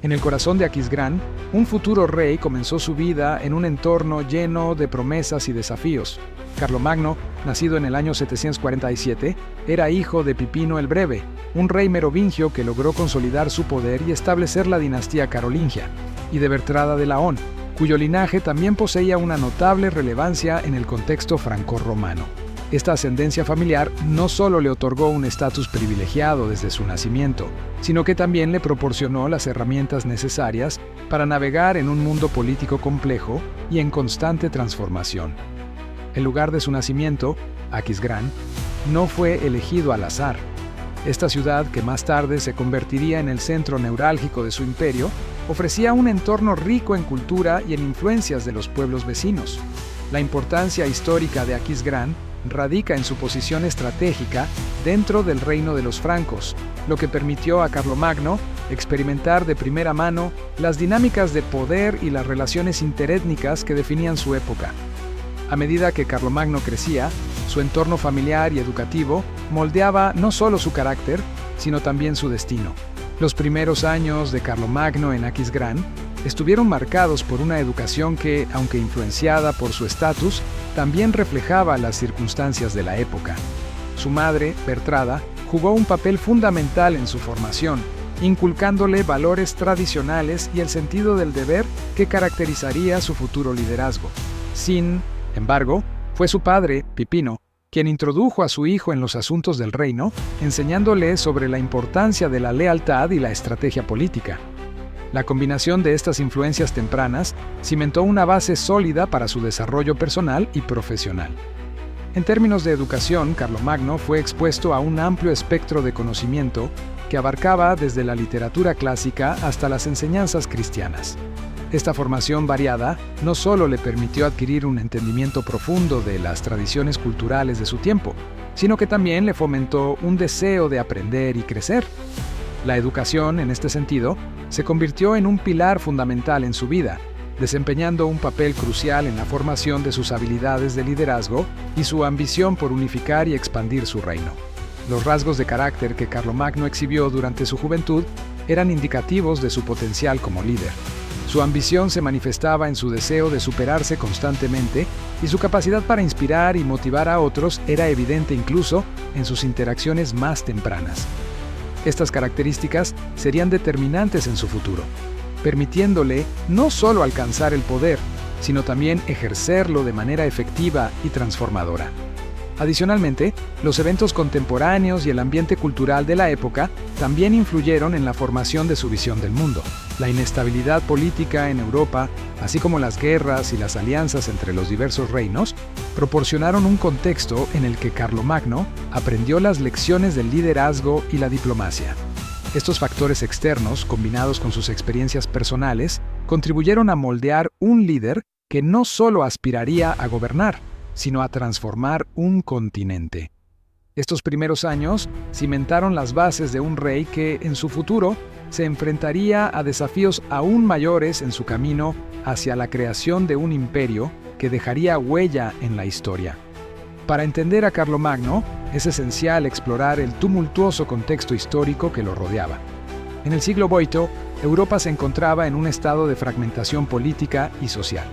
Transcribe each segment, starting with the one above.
En el corazón de Aquisgrán, un futuro rey comenzó su vida en un entorno lleno de promesas y desafíos. Carlomagno, nacido en el año 747, era hijo de Pipino el Breve, un rey merovingio que logró consolidar su poder y establecer la dinastía carolingia, y de Bertrada de Laon, cuyo linaje también poseía una notable relevancia en el contexto franco-romano. Esta ascendencia familiar no solo le otorgó un estatus privilegiado desde su nacimiento, sino que también le proporcionó las herramientas necesarias para navegar en un mundo político complejo y en constante transformación. El lugar de su nacimiento, Aquisgrán, no fue elegido al azar. Esta ciudad, que más tarde se convertiría en el centro neurálgico de su imperio, ofrecía un entorno rico en cultura y en influencias de los pueblos vecinos. La importancia histórica de Aquisgrán radica en su posición estratégica dentro del reino de los francos, lo que permitió a Carlomagno experimentar de primera mano las dinámicas de poder y las relaciones interétnicas que definían su época. A medida que Carlomagno crecía, su entorno familiar y educativo moldeaba no solo su carácter, sino también su destino. Los primeros años de Carlomagno en Aquisgrán estuvieron marcados por una educación que, aunque influenciada por su estatus, también reflejaba las circunstancias de la época. Su madre, Bertrada, jugó un papel fundamental en su formación, inculcándole valores tradicionales y el sentido del deber que caracterizaría su futuro liderazgo. Sin embargo, fue su padre, Pipino, quien introdujo a su hijo en los asuntos del reino, enseñándole sobre la importancia de la lealtad y la estrategia política. La combinación de estas influencias tempranas cimentó una base sólida para su desarrollo personal y profesional. En términos de educación, Carlomagno fue expuesto a un amplio espectro de conocimiento que abarcaba desde la literatura clásica hasta las enseñanzas cristianas. Esta formación variada no solo le permitió adquirir un entendimiento profundo de las tradiciones culturales de su tiempo, sino que también le fomentó un deseo de aprender y crecer. La educación, en este sentido, se convirtió en un pilar fundamental en su vida, desempeñando un papel crucial en la formación de sus habilidades de liderazgo y su ambición por unificar y expandir su reino. Los rasgos de carácter que Carlomagno exhibió durante su juventud eran indicativos de su potencial como líder. Su ambición se manifestaba en su deseo de superarse constantemente y su capacidad para inspirar y motivar a otros era evidente incluso en sus interacciones más tempranas. Estas características serían determinantes en su futuro, permitiéndole no solo alcanzar el poder, sino también ejercerlo de manera efectiva y transformadora. Adicionalmente, los eventos contemporáneos y el ambiente cultural de la época también influyeron en la formación de su visión del mundo. La inestabilidad política en Europa, así como las guerras y las alianzas entre los diversos reinos, proporcionaron un contexto en el que Carlomagno aprendió las lecciones del liderazgo y la diplomacia. Estos factores externos, combinados con sus experiencias personales, contribuyeron a moldear un líder que no solo aspiraría a gobernar, sino a transformar un continente. Estos primeros años cimentaron las bases de un rey que, en su futuro, se enfrentaría a desafíos aún mayores en su camino hacia la creación de un imperio que dejaría huella en la historia. Para entender a Carlomagno, es esencial explorar el tumultuoso contexto histórico que lo rodeaba. En el siglo VIII, Europa se encontraba en un estado de fragmentación política y social.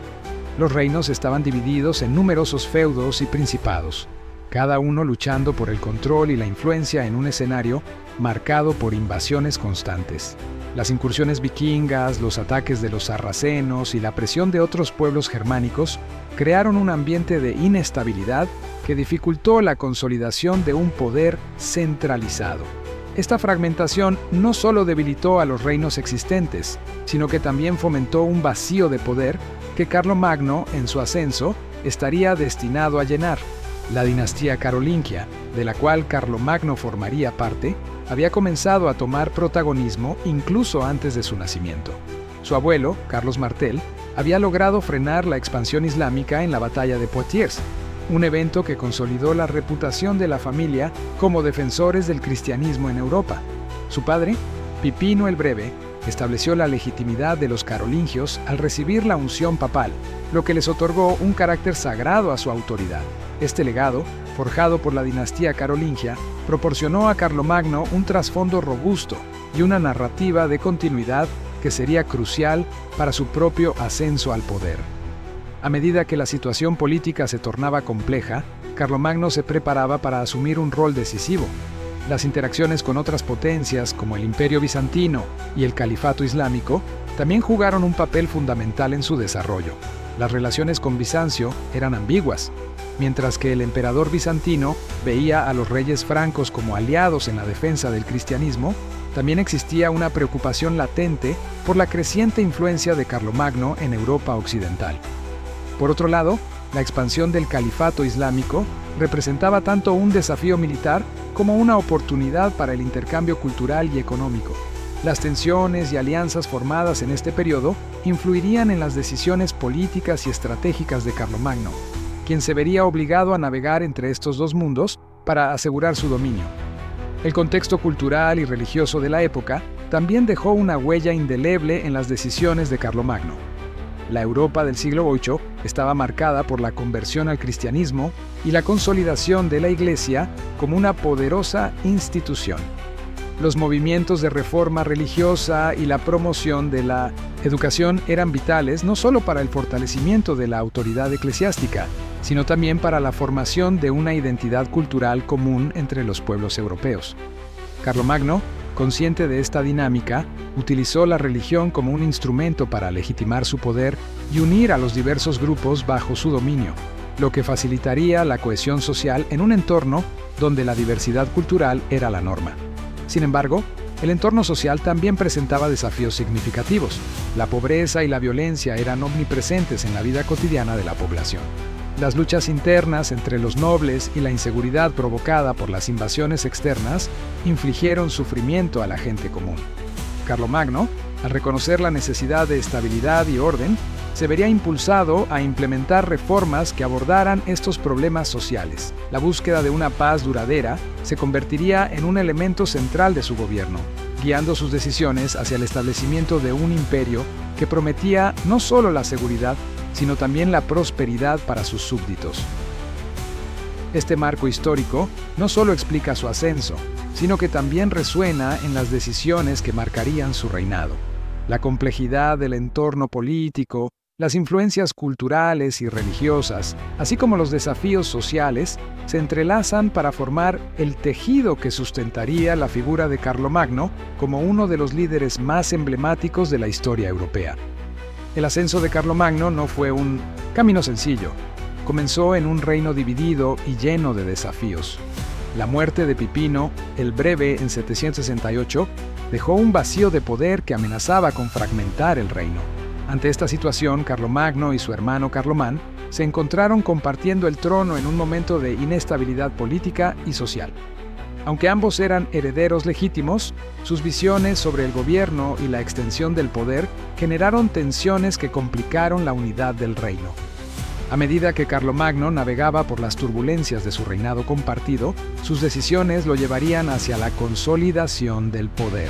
Los reinos estaban divididos en numerosos feudos y principados, cada uno luchando por el control y la influencia en un escenario marcado por invasiones constantes. Las incursiones vikingas, los ataques de los sarracenos y la presión de otros pueblos germánicos crearon un ambiente de inestabilidad que dificultó la consolidación de un poder centralizado. Esta fragmentación no solo debilitó a los reinos existentes, sino que también fomentó un vacío de poder que Carlomagno, en su ascenso, estaría destinado a llenar. La dinastía carolingia, de la cual Carlomagno formaría parte, había comenzado a tomar protagonismo incluso antes de su nacimiento. Su abuelo, Carlos Martel, había logrado frenar la expansión islámica en la batalla de Poitiers, un evento que consolidó la reputación de la familia como defensores del cristianismo en Europa. Su padre, Pipino el Breve, estableció la legitimidad de los carolingios al recibir la unción papal, lo que les otorgó un carácter sagrado a su autoridad. Este legado, forjado por la dinastía carolingia, proporcionó a Carlomagno un trasfondo robusto y una narrativa de continuidad que sería crucial para su propio ascenso al poder. A medida que la situación política se tornaba compleja, Carlomagno se preparaba para asumir un rol decisivo. Las interacciones con otras potencias, como el Imperio Bizantino y el Califato Islámico, también jugaron un papel fundamental en su desarrollo. Las relaciones con Bizancio eran ambiguas. Mientras que el emperador bizantino veía a los reyes francos como aliados en la defensa del cristianismo, también existía una preocupación latente por la creciente influencia de Carlomagno en Europa occidental. Por otro lado, la expansión del califato islámico representaba tanto un desafío militar como una oportunidad para el intercambio cultural y económico. Las tensiones y alianzas formadas en este periodo influirían en las decisiones políticas y estratégicas de Carlomagno, quien se vería obligado a navegar entre estos dos mundos para asegurar su dominio. El contexto cultural y religioso de la época también dejó una huella indeleble en las decisiones de Carlomagno. La Europa del siglo VIII estaba marcada por la conversión al cristianismo y la consolidación de la Iglesia como una poderosa institución. Los movimientos de reforma religiosa y la promoción de la educación eran vitales no solo para el fortalecimiento de la autoridad eclesiástica, sino también para la formación de una identidad cultural común entre los pueblos europeos. Carlomagno, consciente de esta dinámica, utilizó la religión como un instrumento para legitimar su poder y unir a los diversos grupos bajo su dominio, lo que facilitaría la cohesión social en un entorno donde la diversidad cultural era la norma. Sin embargo, el entorno social también presentaba desafíos significativos. La pobreza y la violencia eran omnipresentes en la vida cotidiana de la población. Las luchas internas entre los nobles y la inseguridad provocada por las invasiones externas infligieron sufrimiento a la gente común. Carlomagno, al reconocer la necesidad de estabilidad y orden, se vería impulsado a implementar reformas que abordaran estos problemas sociales. La búsqueda de una paz duradera se convertiría en un elemento central de su gobierno, guiando sus decisiones hacia el establecimiento de un imperio que prometía no solo la seguridad, sino también la prosperidad para sus súbditos. Este marco histórico no solo explica su ascenso, sino que también resuena en las decisiones que marcarían su reinado. La complejidad del entorno político, las influencias culturales y religiosas, así como los desafíos sociales, se entrelazan para formar el tejido que sustentaría la figura de Carlomagno como uno de los líderes más emblemáticos de la historia europea. El ascenso de Carlomagno no fue un camino sencillo. Comenzó en un reino dividido y lleno de desafíos. La muerte de Pipino el Breve en 768 dejó un vacío de poder que amenazaba con fragmentar el reino. Ante esta situación, Carlomagno y su hermano Carlomán se encontraron compartiendo el trono en un momento de inestabilidad política y social. Aunque ambos eran herederos legítimos, sus visiones sobre el gobierno y la extensión del poder generaron tensiones que complicaron la unidad del reino. A medida que Carlomagno navegaba por las turbulencias de su reinado compartido, sus decisiones lo llevarían hacia la consolidación del poder.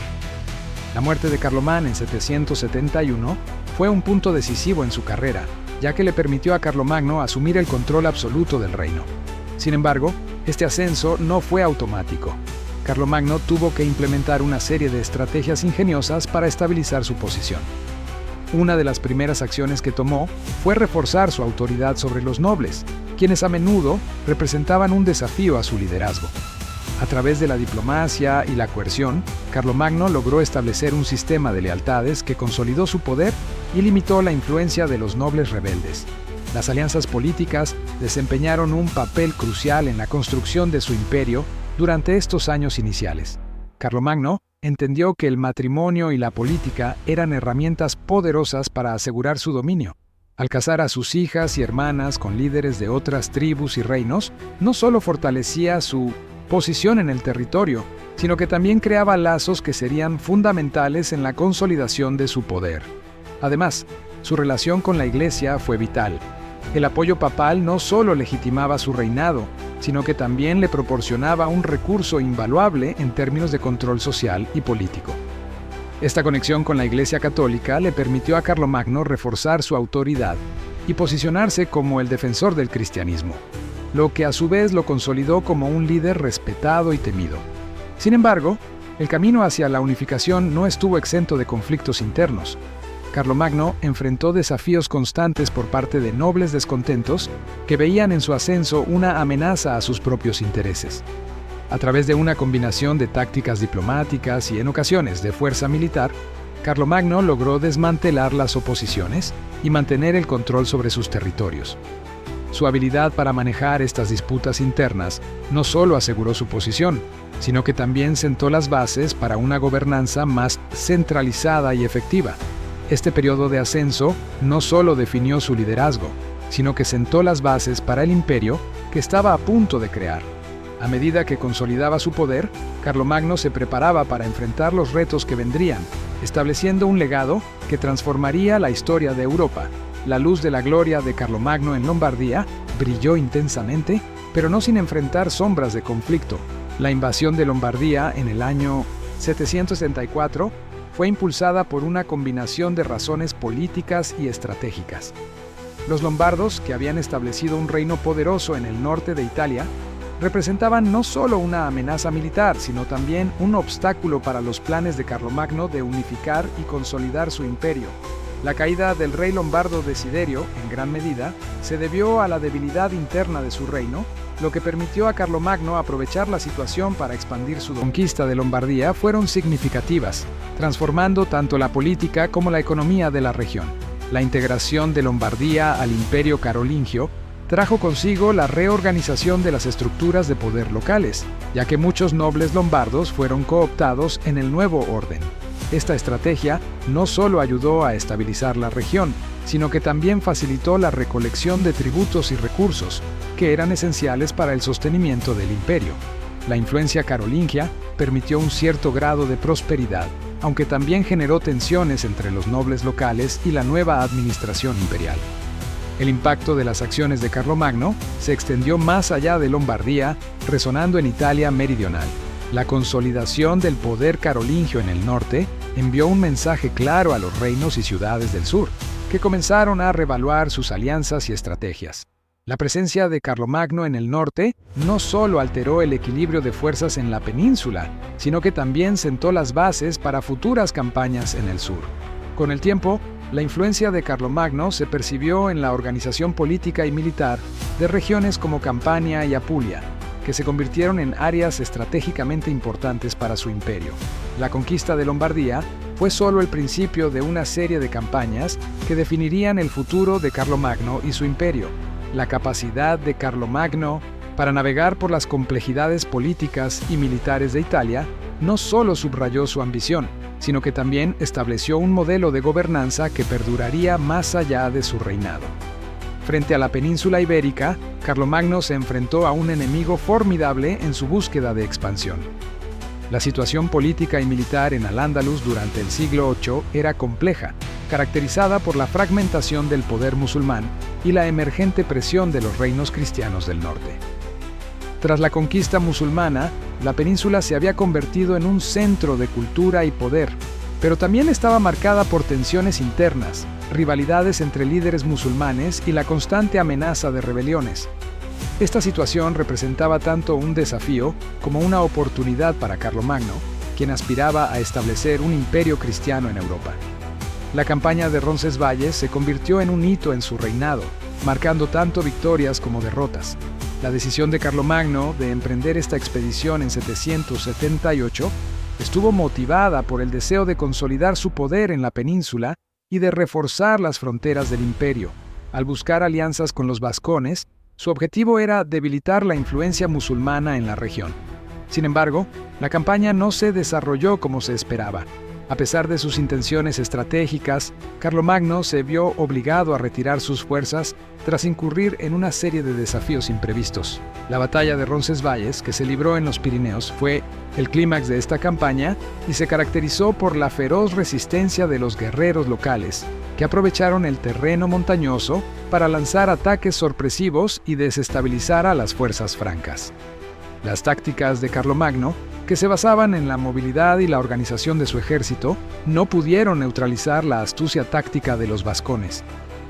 La muerte de Carlomán en 771 fue un punto decisivo en su carrera, ya que le permitió a Carlomagno asumir el control absoluto del reino. Sin embargo, este ascenso no fue automático. Carlomagno tuvo que implementar una serie de estrategias ingeniosas para estabilizar su posición. Una de las primeras acciones que tomó fue reforzar su autoridad sobre los nobles, quienes a menudo representaban un desafío a su liderazgo. A través de la diplomacia y la coerción, Carlomagno logró establecer un sistema de lealtades que consolidó su poder y limitó la influencia de los nobles rebeldes. Las alianzas políticas desempeñaron un papel crucial en la construcción de su imperio durante estos años iniciales. Carlomagno entendió que el matrimonio y la política eran herramientas poderosas para asegurar su dominio. Al casar a sus hijas y hermanas con líderes de otras tribus y reinos, no solo fortalecía su posición en el territorio, sino que también creaba lazos que serían fundamentales en la consolidación de su poder. Además, su relación con la Iglesia fue vital. El apoyo papal no solo legitimaba su reinado, sino que también le proporcionaba un recurso invaluable en términos de control social y político. Esta conexión con la Iglesia Católica le permitió a Carlomagno reforzar su autoridad y posicionarse como el defensor del cristianismo, lo que a su vez lo consolidó como un líder respetado y temido. Sin embargo, El camino hacia la unificación no estuvo exento de conflictos internos. Carlomagno enfrentó desafíos constantes por parte de nobles descontentos que veían en su ascenso una amenaza a sus propios intereses. A través de una combinación de tácticas diplomáticas y en ocasiones de fuerza militar, Carlomagno logró desmantelar las oposiciones y mantener el control sobre sus territorios. Su habilidad para manejar estas disputas internas no solo aseguró su posición, sino que también sentó las bases para una gobernanza más centralizada y efectiva. Este periodo de ascenso no solo definió su liderazgo, sino que sentó las bases para el imperio que estaba a punto de crear. A medida que consolidaba su poder, Carlomagno se preparaba para enfrentar los retos que vendrían, estableciendo un legado que transformaría la historia de Europa. La luz de la gloria de Carlomagno en Lombardía brilló intensamente, pero no sin enfrentar sombras de conflicto. La invasión de Lombardía en el año 764 fue impulsada por una combinación de razones políticas y estratégicas. Los lombardos, que habían establecido un reino poderoso en el norte de Italia, representaban no solo una amenaza militar, sino también un obstáculo para los planes de Carlomagno de unificar y consolidar su imperio. La caída del rey lombardo Desiderio, en gran medida, se debió a la debilidad interna de su reino, lo que permitió a Carlomagno aprovechar la situación para expandir su conquista de Lombardía fueron significativas, transformando tanto la política como la economía de la región. La integración de Lombardía al Imperio Carolingio trajo consigo la reorganización de las estructuras de poder locales, ya que muchos nobles lombardos fueron cooptados en el nuevo orden. Esta estrategia no solo ayudó a estabilizar la región, sino que también facilitó la recolección de tributos y recursos, que eran esenciales para el sostenimiento del imperio. La influencia carolingia permitió un cierto grado de prosperidad, aunque también generó tensiones entre los nobles locales y la nueva administración imperial. El impacto de las acciones de Carlomagno se extendió más allá de Lombardía, resonando en Italia meridional. La consolidación del poder carolingio en el norte envió un mensaje claro a los reinos y ciudades del sur, que comenzaron a reevaluar sus alianzas y estrategias. La presencia de Carlomagno en el norte no solo alteró el equilibrio de fuerzas en la península, sino que también sentó las bases para futuras campañas en el sur. Con el tiempo, la influencia de Carlomagno se percibió en la organización política y militar de regiones como Campania y Apulia, que se convirtieron en áreas estratégicamente importantes para su imperio. La conquista de Lombardía fue solo el principio de una serie de campañas que definirían el futuro de Carlomagno y su imperio. La capacidad de Carlomagno para navegar por las complejidades políticas y militares de Italia no solo subrayó su ambición, sino que también estableció un modelo de gobernanza que perduraría más allá de su reinado. Frente a la península ibérica, Carlomagno se enfrentó a un enemigo formidable en su búsqueda de expansión. La situación política y militar en Al-Ándalus durante el siglo VIII era compleja, caracterizada por la fragmentación del poder musulmán y la emergente presión de los reinos cristianos del norte. Tras la conquista musulmana, la península se había convertido en un centro de cultura y poder, pero también estaba marcada por tensiones internas, rivalidades entre líderes musulmanes y la constante amenaza de rebeliones. Esta situación representaba tanto un desafío como una oportunidad para Carlomagno, quien aspiraba a establecer un imperio cristiano en Europa. La campaña de Roncesvalles se convirtió en un hito en su reinado, marcando tanto victorias como derrotas. La decisión de Carlomagno de emprender esta expedición en 778 estuvo motivada por el deseo de consolidar su poder en la península y de reforzar las fronteras del imperio. Al buscar alianzas con los vascones, su objetivo era debilitar la influencia musulmana en la región. Sin embargo, la campaña no se desarrolló como se esperaba. A pesar de sus intenciones estratégicas, Carlomagno se vio obligado a retirar sus fuerzas tras incurrir en una serie de desafíos imprevistos. La batalla de Roncesvalles, que se libró en los Pirineos, fue el clímax de esta campaña y se caracterizó por la feroz resistencia de los guerreros locales, que aprovecharon el terreno montañoso para lanzar ataques sorpresivos y desestabilizar a las fuerzas francas. Las tácticas de Carlomagno, que se basaban en la movilidad y la organización de su ejército, no pudieron neutralizar la astucia táctica de los vascones.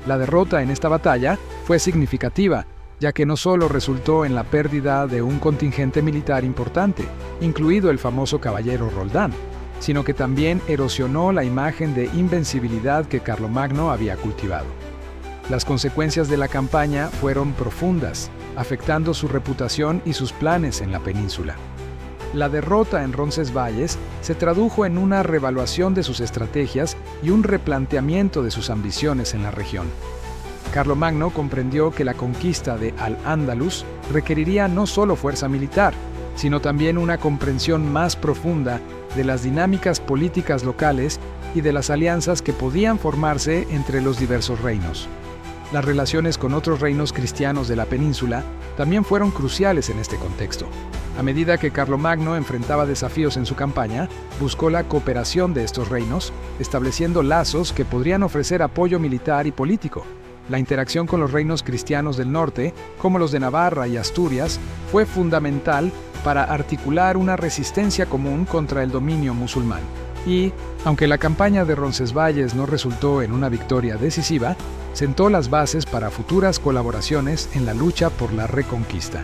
La derrota en esta batalla fue significativa, ya que no solo resultó en la pérdida de un contingente militar importante, incluido el famoso caballero Roldán, sino que también erosionó la imagen de invencibilidad que Carlomagno había cultivado. Las consecuencias de la campaña fueron profundas, afectando su reputación y sus planes en la península. La derrota en Roncesvalles se tradujo en una reevaluación de sus estrategias y un replanteamiento de sus ambiciones en la región. Carlomagno comprendió que la conquista de Al-Ándalus requeriría no solo fuerza militar, sino también una comprensión más profunda de las dinámicas políticas locales y de las alianzas que podían formarse entre los diversos reinos. Las relaciones con otros reinos cristianos de la península también fueron cruciales en este contexto. A medida que Carlomagno enfrentaba desafíos en su campaña, buscó la cooperación de estos reinos, estableciendo lazos que podrían ofrecer apoyo militar y político. La interacción con los reinos cristianos del norte, como los de Navarra y Asturias, fue fundamental para articular una resistencia común contra el dominio musulmán. Y, aunque la campaña de Roncesvalles no resultó en una victoria decisiva, sentó las bases para futuras colaboraciones en la lucha por la reconquista.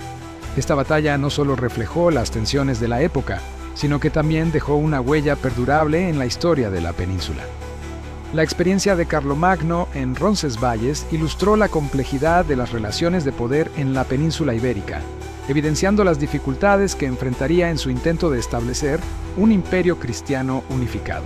Esta batalla no solo reflejó las tensiones de la época, sino que también dejó una huella perdurable en la historia de la península. La experiencia de Carlomagno en Roncesvalles ilustró la complejidad de las relaciones de poder en la península ibérica, evidenciando las dificultades que enfrentaría en su intento de establecer un imperio cristiano unificado.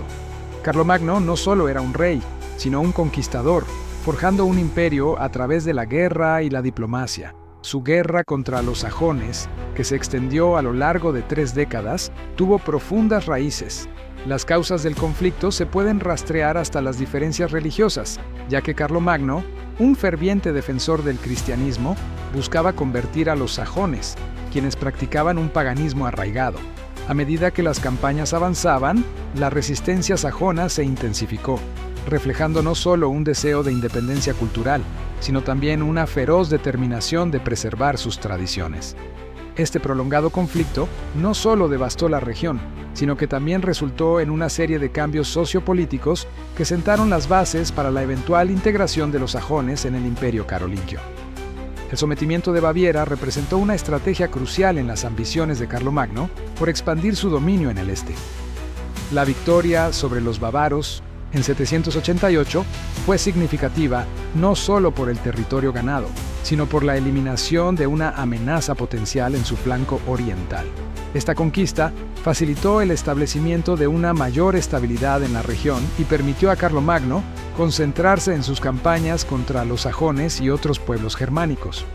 Carlomagno no solo era un rey, sino un conquistador, forjando un imperio a través de la guerra y la diplomacia. Su guerra contra los sajones, que se extendió a lo largo de 3 décadas, tuvo profundas raíces. Las causas del conflicto se pueden rastrear hasta las diferencias religiosas, ya que Carlomagno, un ferviente defensor del cristianismo, buscaba convertir a los sajones, quienes practicaban un paganismo arraigado. A medida que las campañas avanzaban, la resistencia sajona se intensificó, reflejando no solo un deseo de independencia cultural, sino también una feroz determinación de preservar sus tradiciones. Este prolongado conflicto no solo devastó la región, sino que también resultó en una serie de cambios sociopolíticos que sentaron las bases para la eventual integración de los sajones en el Imperio carolingio. El sometimiento de Baviera representó una estrategia crucial en las ambiciones de Carlomagno por expandir su dominio en el este. La victoria sobre los bávaros en 788 fue significativa no solo por el territorio ganado, sino por la eliminación de una amenaza potencial en su flanco oriental. Esta conquista facilitó el establecimiento de una mayor estabilidad en la región y permitió a Carlomagno concentrarse en sus campañas contra los sajones y otros pueblos germánicos.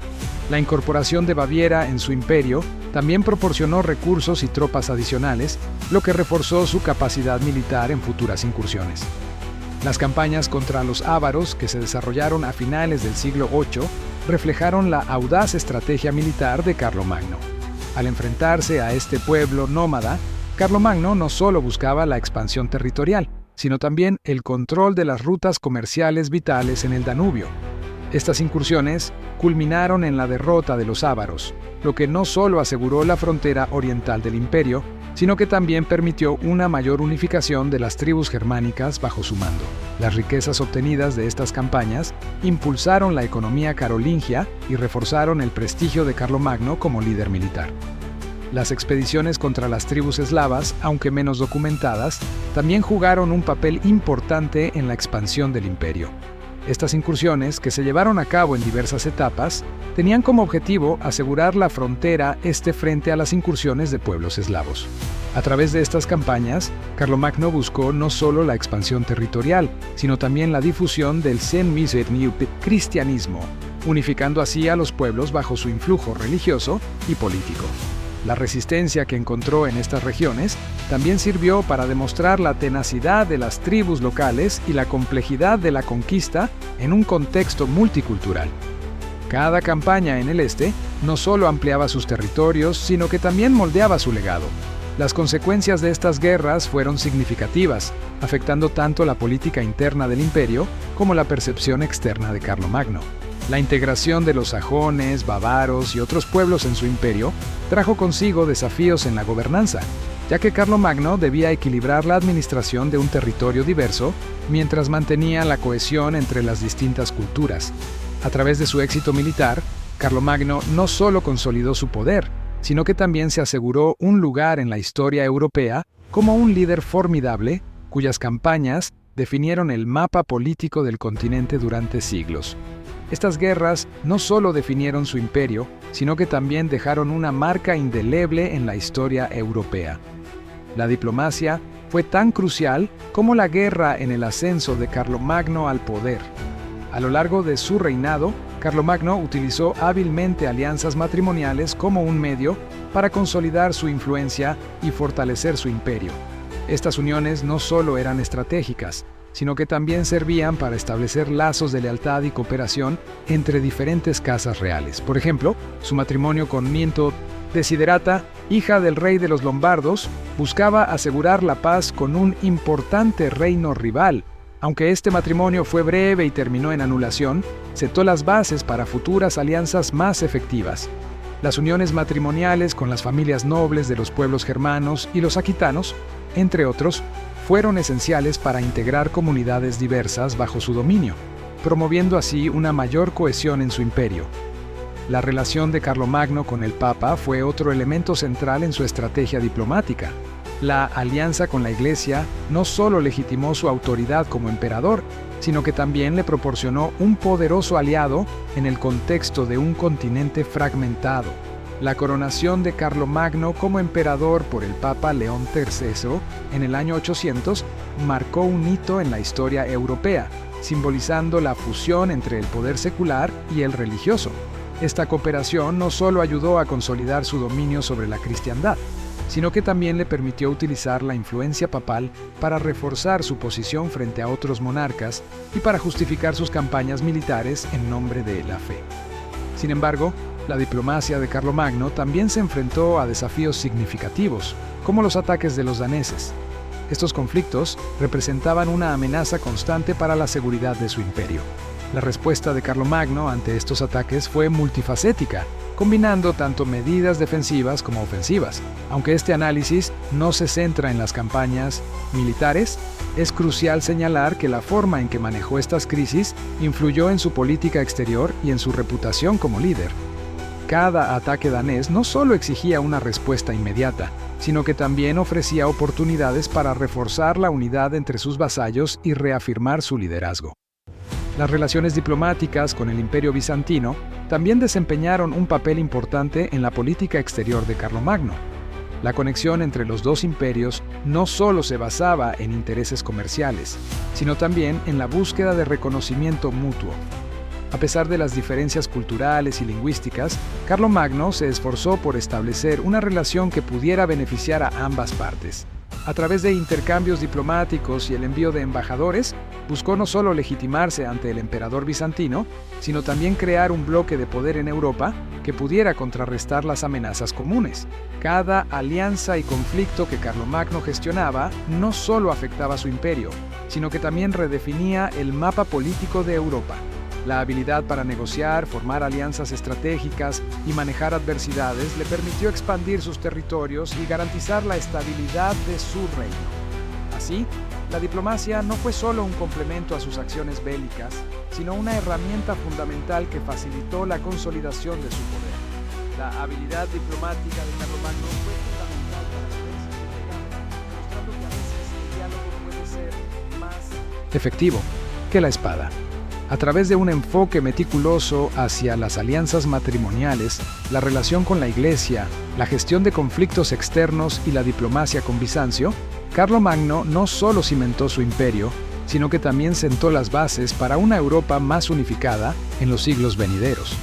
La incorporación de Baviera en su imperio también proporcionó recursos y tropas adicionales, lo que reforzó su capacidad militar en futuras incursiones. Las campañas contra los ávaros, que se desarrollaron a finales del siglo VIII, reflejaron la audaz estrategia militar de Carlomagno. Al enfrentarse a este pueblo nómada, Carlomagno no solo buscaba la expansión territorial, sino también el control de las rutas comerciales vitales en el Danubio. Estas incursiones culminaron en la derrota de los ávaros, lo que no solo aseguró la frontera oriental del imperio, sino que también permitió una mayor unificación de las tribus germánicas bajo su mando. Las riquezas obtenidas de estas campañas impulsaron la economía carolingia y reforzaron el prestigio de Carlomagno como líder militar. Las expediciones contra las tribus eslavas, aunque menos documentadas, también jugaron un papel importante en la expansión del imperio. Estas incursiones, que se llevaron a cabo en diversas etapas, tenían como objetivo asegurar la frontera este frente a las incursiones de pueblos eslavos. A través de estas campañas, Carlomagno buscó no solo la expansión territorial, sino también la difusión del cristianismo, unificando así a los pueblos bajo su influjo religioso y político. La resistencia que encontró en estas regiones también sirvió para demostrar la tenacidad de las tribus locales y la complejidad de la conquista en un contexto multicultural. Cada campaña en el este no solo ampliaba sus territorios, sino que también moldeaba su legado. Las consecuencias de estas guerras fueron significativas, afectando tanto la política interna del imperio como la percepción externa de Carlomagno. La integración de los sajones, bávaros y otros pueblos en su imperio trajo consigo desafíos en la gobernanza, ya que Carlomagno debía equilibrar la administración de un territorio diverso mientras mantenía la cohesión entre las distintas culturas. A través de su éxito militar, Carlomagno no solo consolidó su poder, sino que también se aseguró un lugar en la historia europea como un líder formidable cuyas campañas definieron el mapa político del continente durante siglos. Estas guerras no solo definieron su imperio, sino que también dejaron una marca indeleble en la historia europea. La diplomacia fue tan crucial como la guerra en el ascenso de Carlomagno al poder. A lo largo de su reinado, Carlomagno utilizó hábilmente alianzas matrimoniales como un medio para consolidar su influencia y fortalecer su imperio. Estas uniones no solo eran estratégicas, sino que también servían para establecer lazos de lealtad y cooperación entre diferentes casas reales. Por ejemplo, su matrimonio con Miento Desiderata, hija del rey de los lombardos, buscaba asegurar la paz con un importante reino rival. Aunque este matrimonio fue breve y terminó en anulación, sentó las bases para futuras alianzas más efectivas. Las uniones matrimoniales con las familias nobles de los pueblos germanos y los aquitanos, entre otros, fueron esenciales para integrar comunidades diversas bajo su dominio, promoviendo así una mayor cohesión en su imperio. La relación de Carlomagno con el Papa fue otro elemento central en su estrategia diplomática. La alianza con la Iglesia no solo legitimó su autoridad como emperador, sino que también le proporcionó un poderoso aliado en el contexto de un continente fragmentado. La coronación de Carlomagno como emperador por el Papa León III en el año 800 marcó un hito en la historia europea, simbolizando la fusión entre el poder secular y el religioso. Esta cooperación no solo ayudó a consolidar su dominio sobre la cristiandad, sino que también le permitió utilizar la influencia papal para reforzar su posición frente a otros monarcas y para justificar sus campañas militares en nombre de la fe. Sin embargo, la diplomacia de Carlomagno también se enfrentó a desafíos significativos, como los ataques de los daneses. Estos conflictos representaban una amenaza constante para la seguridad de su imperio. La respuesta de Carlomagno ante estos ataques fue multifacética, combinando tanto medidas defensivas como ofensivas. Aunque este análisis no se centra en las campañas militares, es crucial señalar que la forma en que manejó estas crisis influyó en su política exterior y en su reputación como líder. Cada ataque danés no solo exigía una respuesta inmediata, sino que también ofrecía oportunidades para reforzar la unidad entre sus vasallos y reafirmar su liderazgo. Las relaciones diplomáticas con el Imperio bizantino también desempeñaron un papel importante en la política exterior de Carlomagno. La conexión entre los dos imperios no solo se basaba en intereses comerciales, sino también en la búsqueda de reconocimiento mutuo. A pesar de las diferencias culturales y lingüísticas, Carlomagno se esforzó por establecer una relación que pudiera beneficiar a ambas partes. A través de intercambios diplomáticos y el envío de embajadores, buscó no solo legitimarse ante el emperador bizantino, sino también crear un bloque de poder en Europa que pudiera contrarrestar las amenazas comunes. Cada alianza y conflicto que Carlomagno gestionaba no solo afectaba su imperio, sino que también redefinía el mapa político de Europa. La habilidad para negociar, formar alianzas estratégicas y manejar adversidades le permitió expandir sus territorios y garantizar la estabilidad de su reino. Así, la diplomacia no fue solo un complemento a sus acciones bélicas, sino una herramienta fundamental que facilitó la consolidación de su poder. La habilidad diplomática de Carlomagno fue fundamental para su éxito, mostrando que a veces el diálogo puede ser más efectivo que la espada. A través de un enfoque meticuloso hacia las alianzas matrimoniales, la relación con la Iglesia, la gestión de conflictos externos y la diplomacia con Bizancio, Carlomagno no solo cimentó su imperio, sino que también sentó las bases para una Europa más unificada en los siglos venideros.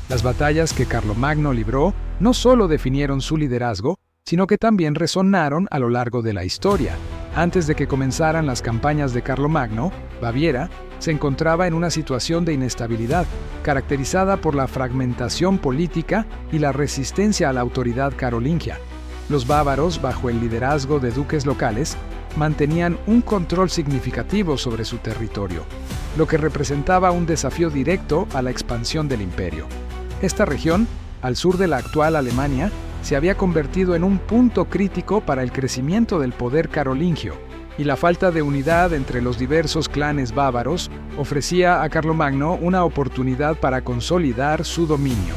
Las batallas que Carlomagno libró no solo definieron su liderazgo, sino que también resonaron a lo largo de la historia. Antes de que comenzaran las campañas de Carlomagno, Baviera se encontraba en una situación de inestabilidad, caracterizada por la fragmentación política y la resistencia a la autoridad carolingia. Los bávaros, bajo el liderazgo de duques locales, mantenían un control significativo sobre su territorio, lo que representaba un desafío directo a la expansión del imperio. Esta región, al sur de la actual Alemania, se había convertido en un punto crítico para el crecimiento del poder carolingio. y la falta de unidad entre los diversos clanes bávaros ofrecía a Carlomagno una oportunidad para consolidar su dominio.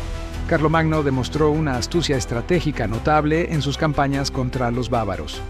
Carlomagno demostró una astucia estratégica notable en sus campañas contra los bávaros.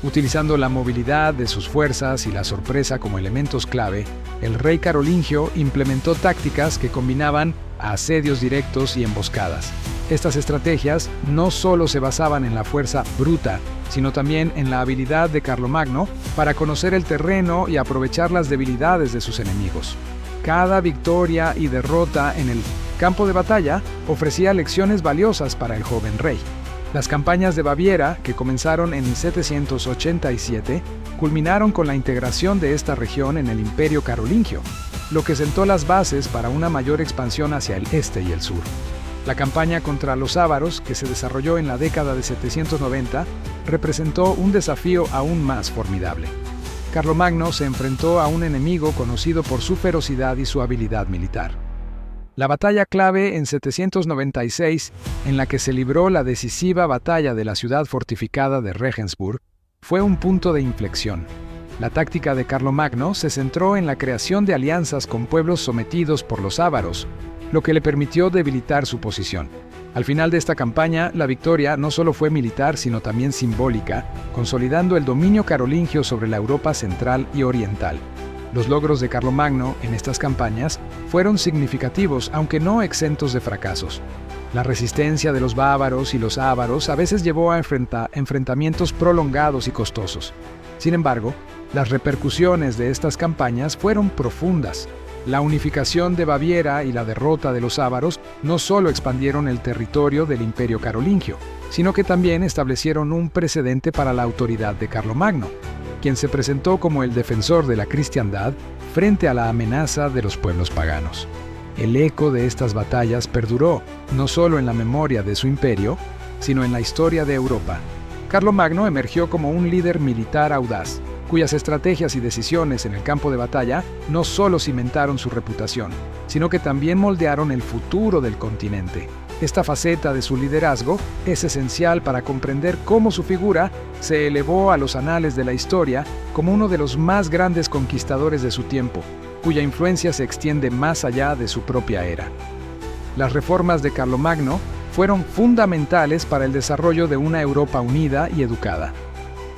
Utilizando la movilidad de sus fuerzas y la sorpresa como elementos clave, el rey carolingio implementó tácticas que combinaban asedios directos y emboscadas. Estas estrategias no solo se basaban en la fuerza bruta, sino también en la habilidad de Carlomagno para conocer el terreno y aprovechar las debilidades de sus enemigos. Cada victoria y derrota en el campo de batalla ofrecía lecciones valiosas para el joven rey. Las campañas de Baviera, que comenzaron en 787, culminaron con la integración de esta región en el Imperio Carolingio, lo que sentó las bases para una mayor expansión hacia el este y el sur. La campaña contra los ávaros, que se desarrolló en la década de 790, representó un desafío aún más formidable. Carlomagno se enfrentó a un enemigo conocido por su ferocidad y su habilidad militar. La batalla clave en 796, en la que se libró la decisiva batalla de la ciudad fortificada de Regensburg, fue un punto de inflexión. La táctica de Carlomagno se centró en la creación de alianzas con pueblos sometidos por los ávaros, lo que le permitió debilitar su posición. Al final de esta campaña, la victoria no solo fue militar, sino también simbólica, consolidando el dominio carolingio sobre la Europa central y oriental. Los logros de Carlomagno en estas campañas fueron significativos, aunque no exentos de fracasos. La resistencia de los bávaros y los ávaros a veces llevó a enfrentamientos prolongados y costosos. Sin embargo, las repercusiones de estas campañas fueron profundas. La unificación de Baviera y la derrota de los ávaros no solo expandieron el territorio del Imperio Carolingio, sino que también establecieron un precedente para la autoridad de Carlomagno, quien se presentó como el defensor de la cristiandad frente a la amenaza de los pueblos paganos. El eco de estas batallas perduró no solo en la memoria de su imperio, sino en la historia de Europa. Carlomagno emergió como un líder militar audaz, cuyas estrategias y decisiones en el campo de batalla no solo cimentaron su reputación, sino que también moldearon el futuro del continente. Esta faceta de su liderazgo es esencial para comprender cómo su figura se elevó a los anales de la historia como uno de los más grandes conquistadores de su tiempo, cuya influencia se extiende más allá de su propia era. Las reformas de Carlomagno fueron fundamentales para el desarrollo de una Europa unida y educada.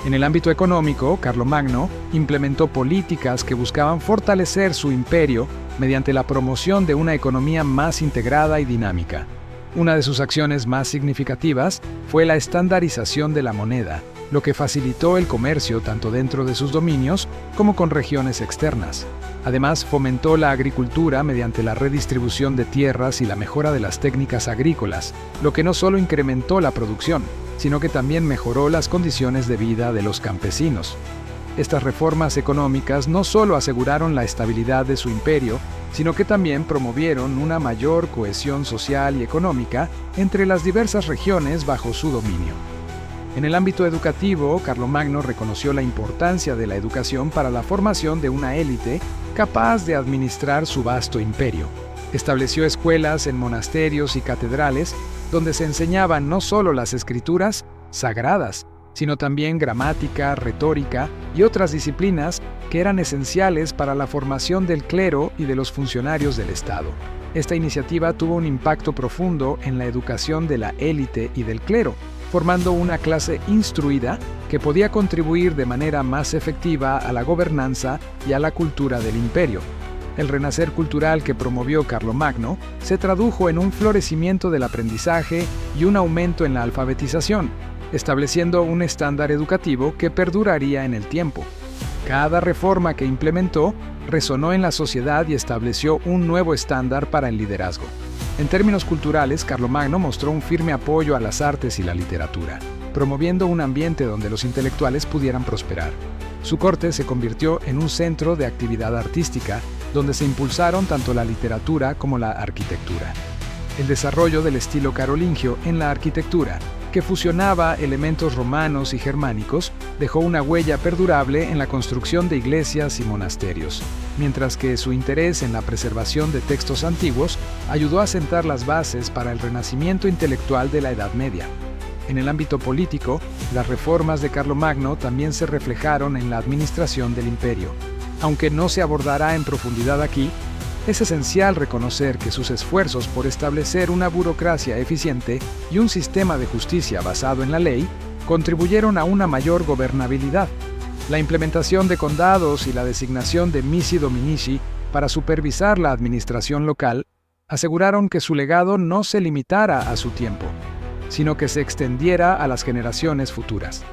En el ámbito económico, Carlomagno implementó políticas que buscaban fortalecer su imperio mediante la promoción de una economía más integrada y dinámica. Una de sus acciones más significativas fue la estandarización de la moneda, lo que facilitó el comercio tanto dentro de sus dominios como con regiones externas. Además, fomentó la agricultura mediante la redistribución de tierras y la mejora de las técnicas agrícolas, lo que no solo incrementó la producción, sino que también mejoró las condiciones de vida de los campesinos. Estas reformas económicas no solo aseguraron la estabilidad de su imperio, sino que también promovieron una mayor cohesión social y económica entre las diversas regiones bajo su dominio. En el ámbito educativo, Carlomagno reconoció la importancia de la educación para la formación de una élite capaz de administrar su vasto imperio. Estableció escuelas en monasterios y catedrales donde se enseñaban no solo las escrituras sagradas, sino también gramática, retórica y otras disciplinas que eran esenciales para la formación del clero y de los funcionarios del Estado. Esta iniciativa tuvo un impacto profundo en la educación de la élite y del clero, formando una clase instruida que podía contribuir de manera más efectiva a la gobernanza y a la cultura del imperio. El renacer cultural que promovió Carlomagno se tradujo en un florecimiento del aprendizaje y un aumento en la alfabetización, estableciendo un estándar educativo que perduraría en el tiempo. Cada reforma que implementó resonó en la sociedad y estableció un nuevo estándar para el liderazgo. En términos culturales, Carlomagno mostró un firme apoyo a las artes y la literatura, promoviendo un ambiente donde los intelectuales pudieran prosperar. Su corte se convirtió en un centro de actividad artística, donde se impulsaron tanto la literatura como la arquitectura. El desarrollo del estilo carolingio en la arquitectura, que fusionaba elementos romanos y germánicos, dejó una huella perdurable en la construcción de iglesias y monasterios, mientras que su interés en la preservación de textos antiguos ayudó a sentar las bases para el renacimiento intelectual de la Edad Media. En el ámbito político, las reformas de Carlomagno también se reflejaron en la administración del imperio. Aunque no se abordará en profundidad aquí, es esencial reconocer que sus esfuerzos por establecer una burocracia eficiente y un sistema de justicia basado en la ley contribuyeron a una mayor gobernabilidad. La implementación de condados y la designación de missi dominici para supervisar la administración local aseguraron que su legado no se limitara a su tiempo, sino que se extendiera a las generaciones futuras.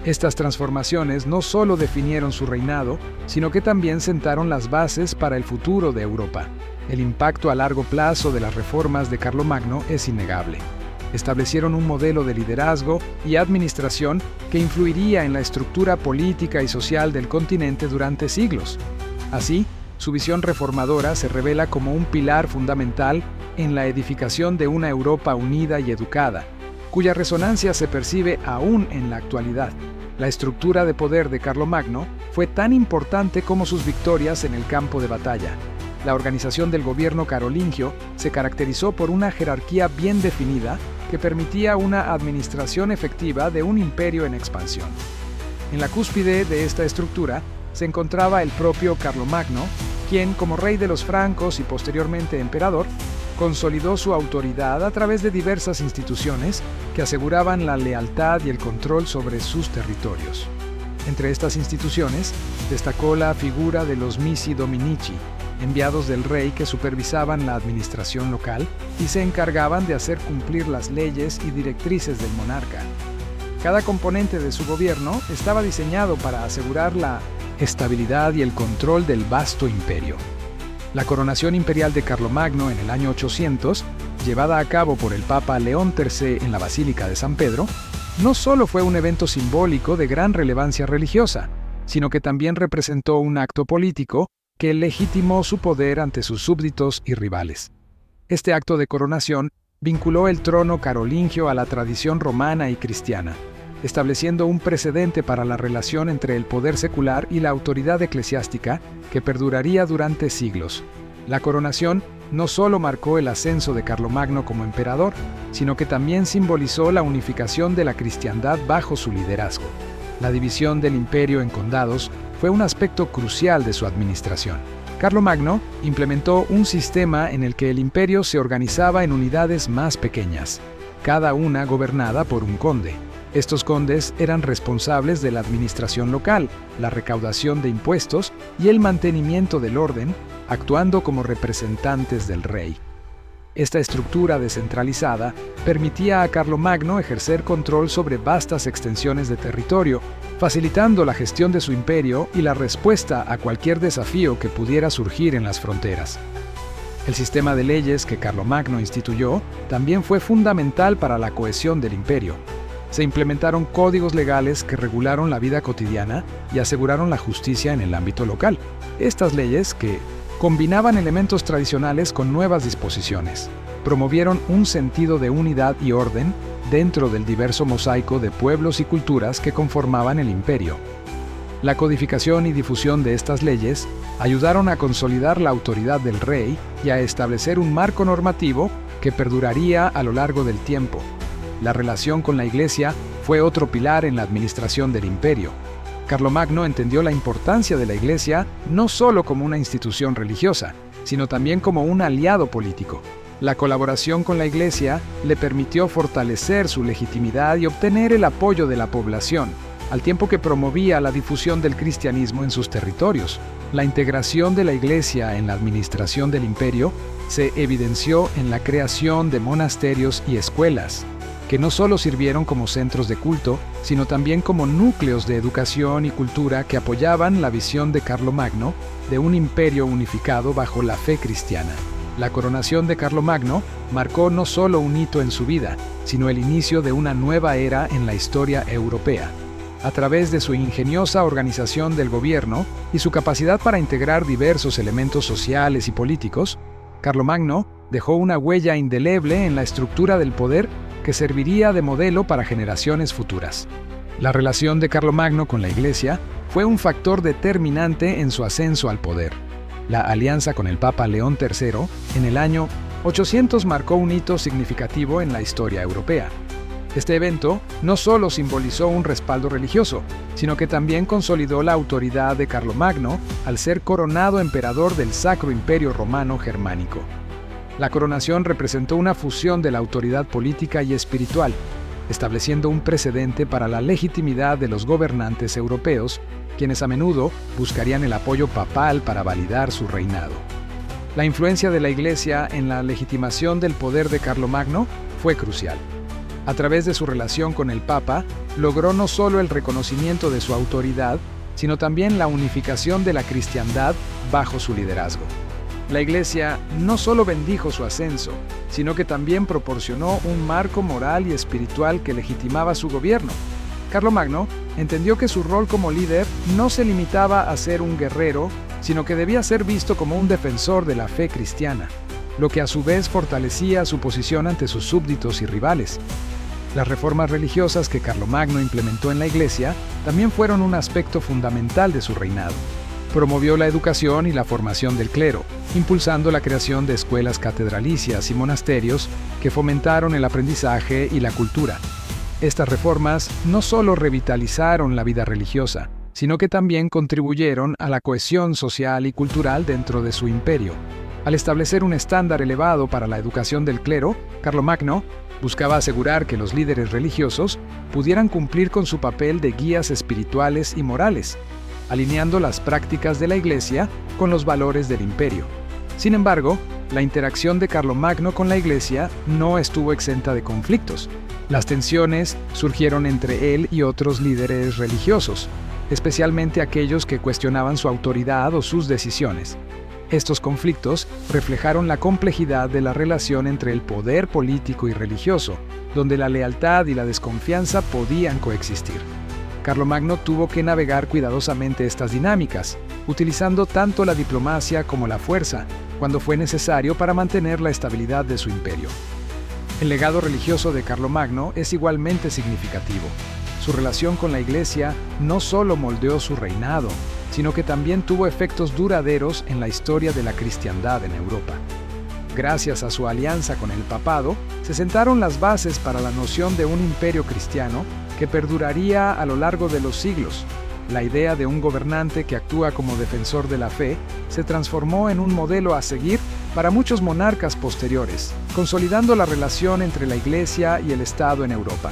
Estas transformaciones no solo definieron su reinado, sino que también sentaron las bases para el futuro de Europa. El impacto a largo plazo de las reformas de Carlomagno es innegable. Establecieron un modelo de liderazgo y administración que influiría en la estructura política y social del continente durante siglos. Así, su visión reformadora se revela como un pilar fundamental en la edificación de una Europa unida y educada, cuya resonancia se percibe aún en la actualidad. La estructura de poder de Carlomagno fue tan importante como sus victorias en el campo de batalla. La organización del gobierno carolingio se caracterizó por una jerarquía bien definida que permitía una administración efectiva de un imperio en expansión. En la cúspide de esta estructura se encontraba el propio Carlomagno, quien, como rey de los francos y posteriormente emperador, consolidó su autoridad a través de diversas instituciones que aseguraban la lealtad y el control sobre sus territorios. Entre estas instituciones destacó la figura de los missi dominici, enviados del rey que supervisaban la administración local y se encargaban de hacer cumplir las leyes y directrices del monarca. Cada componente de su gobierno estaba diseñado para asegurar la estabilidad y el control del vasto imperio. La coronación imperial de Carlomagno en el año 800, llevada a cabo por el Papa León III en la Basílica de San Pedro, no solo fue un evento simbólico de gran relevancia religiosa, sino que también representó un acto político que legitimó su poder ante sus súbditos y rivales. Este acto de coronación vinculó el trono carolingio a la tradición romana y cristiana, estableciendo un precedente para la relación entre el poder secular y la autoridad eclesiástica que perduraría durante siglos. La coronación no solo marcó el ascenso de Carlomagno como emperador, sino que también simbolizó la unificación de la cristiandad bajo su liderazgo. La división del imperio en condados fue un aspecto crucial de su administración. Carlomagno implementó un sistema en el que el imperio se organizaba en unidades más pequeñas, cada una gobernada por un conde. Estos condes eran responsables de la administración local, la recaudación de impuestos y el mantenimiento del orden, actuando como representantes del rey. Esta estructura descentralizada permitía a Carlomagno ejercer control sobre vastas extensiones de territorio, facilitando la gestión de su imperio y la respuesta a cualquier desafío que pudiera surgir en las fronteras. El sistema de leyes que Carlomagno instituyó también fue fundamental para la cohesión del imperio. Se implementaron códigos legales que regularon la vida cotidiana y aseguraron la justicia en el ámbito local. Estas leyes, que combinaban elementos tradicionales con nuevas disposiciones, promovieron un sentido de unidad y orden dentro del diverso mosaico de pueblos y culturas que conformaban el imperio. La codificación y difusión de estas leyes ayudaron a consolidar la autoridad del rey y a establecer un marco normativo que perduraría a lo largo del tiempo. La relación con la Iglesia fue otro pilar en la administración del imperio. Carlomagno entendió la importancia de la Iglesia no solo como una institución religiosa, sino también como un aliado político. La colaboración con la Iglesia le permitió fortalecer su legitimidad y obtener el apoyo de la población, al tiempo que promovía la difusión del cristianismo en sus territorios. La integración de la Iglesia en la administración del imperio se evidenció en la creación de monasterios y escuelas, que no solo sirvieron como centros de culto, sino también como núcleos de educación y cultura que apoyaban la visión de Carlomagno de un imperio unificado bajo la fe cristiana. La coronación de Carlomagno marcó no solo un hito en su vida, sino el inicio de una nueva era en la historia europea. A través de su ingeniosa organización del gobierno y su capacidad para integrar diversos elementos sociales y políticos, Carlomagno dejó una huella indeleble en la estructura del poder que serviría de modelo para generaciones futuras. La relación de Carlomagno con la Iglesia fue un factor determinante en su ascenso al poder. La alianza con el Papa León III en el año 800 marcó un hito significativo en la historia europea. Este evento no solo simbolizó un respaldo religioso, sino que también consolidó la autoridad de Carlomagno al ser coronado emperador del Sacro Imperio Romano Germánico. La coronación representó una fusión de la autoridad política y espiritual, estableciendo un precedente para la legitimidad de los gobernantes europeos, quienes a menudo buscarían el apoyo papal para validar su reinado. La influencia de la Iglesia en la legitimación del poder de Carlomagno fue crucial. A través de su relación con el Papa, logró no solo el reconocimiento de su autoridad, sino también la unificación de la cristiandad bajo su liderazgo. La Iglesia no solo bendijo su ascenso, sino que también proporcionó un marco moral y espiritual que legitimaba su gobierno. Carlomagno entendió que su rol como líder no se limitaba a ser un guerrero, sino que debía ser visto como un defensor de la fe cristiana, lo que a su vez fortalecía su posición ante sus súbditos y rivales. Las reformas religiosas que Carlomagno implementó en la Iglesia también fueron un aspecto fundamental de su reinado. Promovió la educación y la formación del clero, impulsando la creación de escuelas catedralicias y monasterios que fomentaron el aprendizaje y la cultura. Estas reformas no solo revitalizaron la vida religiosa, sino que también contribuyeron a la cohesión social y cultural dentro de su imperio. Al establecer un estándar elevado para la educación del clero, Carlomagno buscaba asegurar que los líderes religiosos pudieran cumplir con su papel de guías espirituales y morales, alineando las prácticas de la Iglesia con los valores del imperio. Sin embargo, la interacción de Carlomagno con la Iglesia no estuvo exenta de conflictos. Las tensiones surgieron entre él y otros líderes religiosos, especialmente aquellos que cuestionaban su autoridad o sus decisiones. Estos conflictos reflejaron la complejidad de la relación entre el poder político y religioso, donde la lealtad y la desconfianza podían coexistir. Carlomagno tuvo que navegar cuidadosamente estas dinámicas, utilizando tanto la diplomacia como la fuerza, cuando fue necesario para mantener la estabilidad de su imperio. El legado religioso de Carlomagno es igualmente significativo. Su relación con la Iglesia no solo moldeó su reinado, sino que también tuvo efectos duraderos en la historia de la cristiandad en Europa. Gracias a su alianza con el papado, se sentaron las bases para la noción de un imperio cristiano que perduraría a lo largo de los siglos. La idea de un gobernante que actúa como defensor de la fe se transformó en un modelo a seguir para muchos monarcas posteriores, consolidando la relación entre la Iglesia y el Estado en Europa.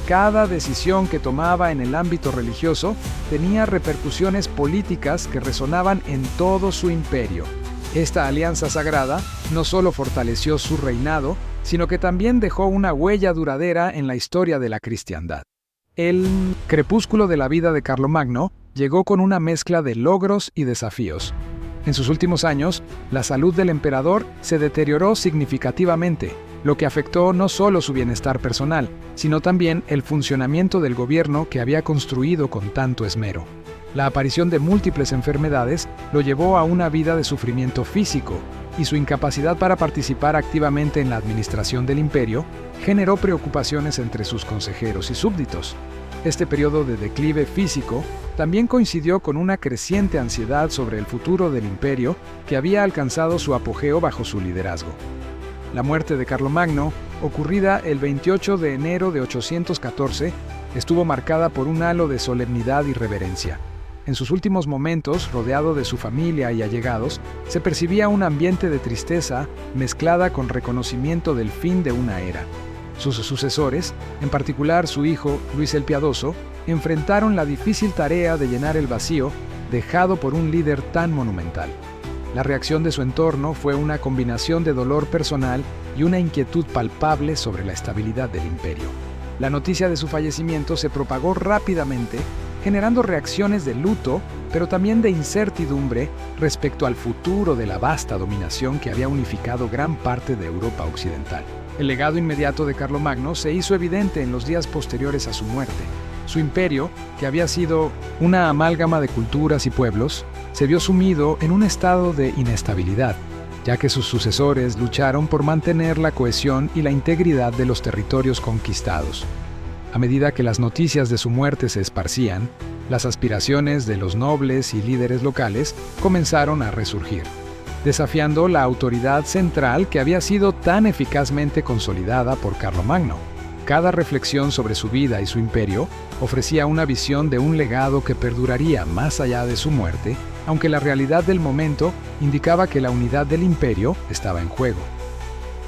Cada decisión que tomaba en el ámbito religioso tenía repercusiones políticas que resonaban en todo su imperio. Esta alianza sagrada no solo fortaleció su reinado, sino que también dejó una huella duradera en la historia de la cristiandad. El crepúsculo de la vida de Carlomagno llegó con una mezcla de logros y desafíos. En sus últimos años, la salud del emperador se deterioró significativamente, lo que afectó no solo su bienestar personal, sino también el funcionamiento del gobierno que había construido con tanto esmero. La aparición de múltiples enfermedades lo llevó a una vida de sufrimiento físico, y su incapacidad para participar activamente en la administración del imperio generó preocupaciones entre sus consejeros y súbditos. Este periodo de declive físico también coincidió con una creciente ansiedad sobre el futuro del imperio que había alcanzado su apogeo bajo su liderazgo. La muerte de Carlomagno, ocurrida el 28 de enero de 814, estuvo marcada por un halo de solemnidad y reverencia. En sus últimos momentos, rodeado de su familia y allegados, se percibía un ambiente de tristeza mezclada con reconocimiento del fin de una era. Sus sucesores, en particular su hijo Luis el Piadoso, enfrentaron la difícil tarea de llenar el vacío dejado por un líder tan monumental. La reacción de su entorno fue una combinación de dolor personal y una inquietud palpable sobre la estabilidad del imperio. La noticia de su fallecimiento se propagó rápidamente, generando reacciones de luto, pero también de incertidumbre respecto al futuro de la vasta dominación que había unificado gran parte de Europa occidental. El legado inmediato de Carlomagno se hizo evidente en los días posteriores a su muerte. Su imperio, que había sido una amálgama de culturas y pueblos, se vio sumido en un estado de inestabilidad, ya que sus sucesores lucharon por mantener la cohesión y la integridad de los territorios conquistados. A medida que las noticias de su muerte se esparcían, las aspiraciones de los nobles y líderes locales comenzaron a resurgir, desafiando la autoridad central que había sido tan eficazmente consolidada por Carlomagno. Cada reflexión sobre su vida y su imperio ofrecía una visión de un legado que perduraría más allá de su muerte, aunque la realidad del momento indicaba que la unidad del imperio estaba en juego.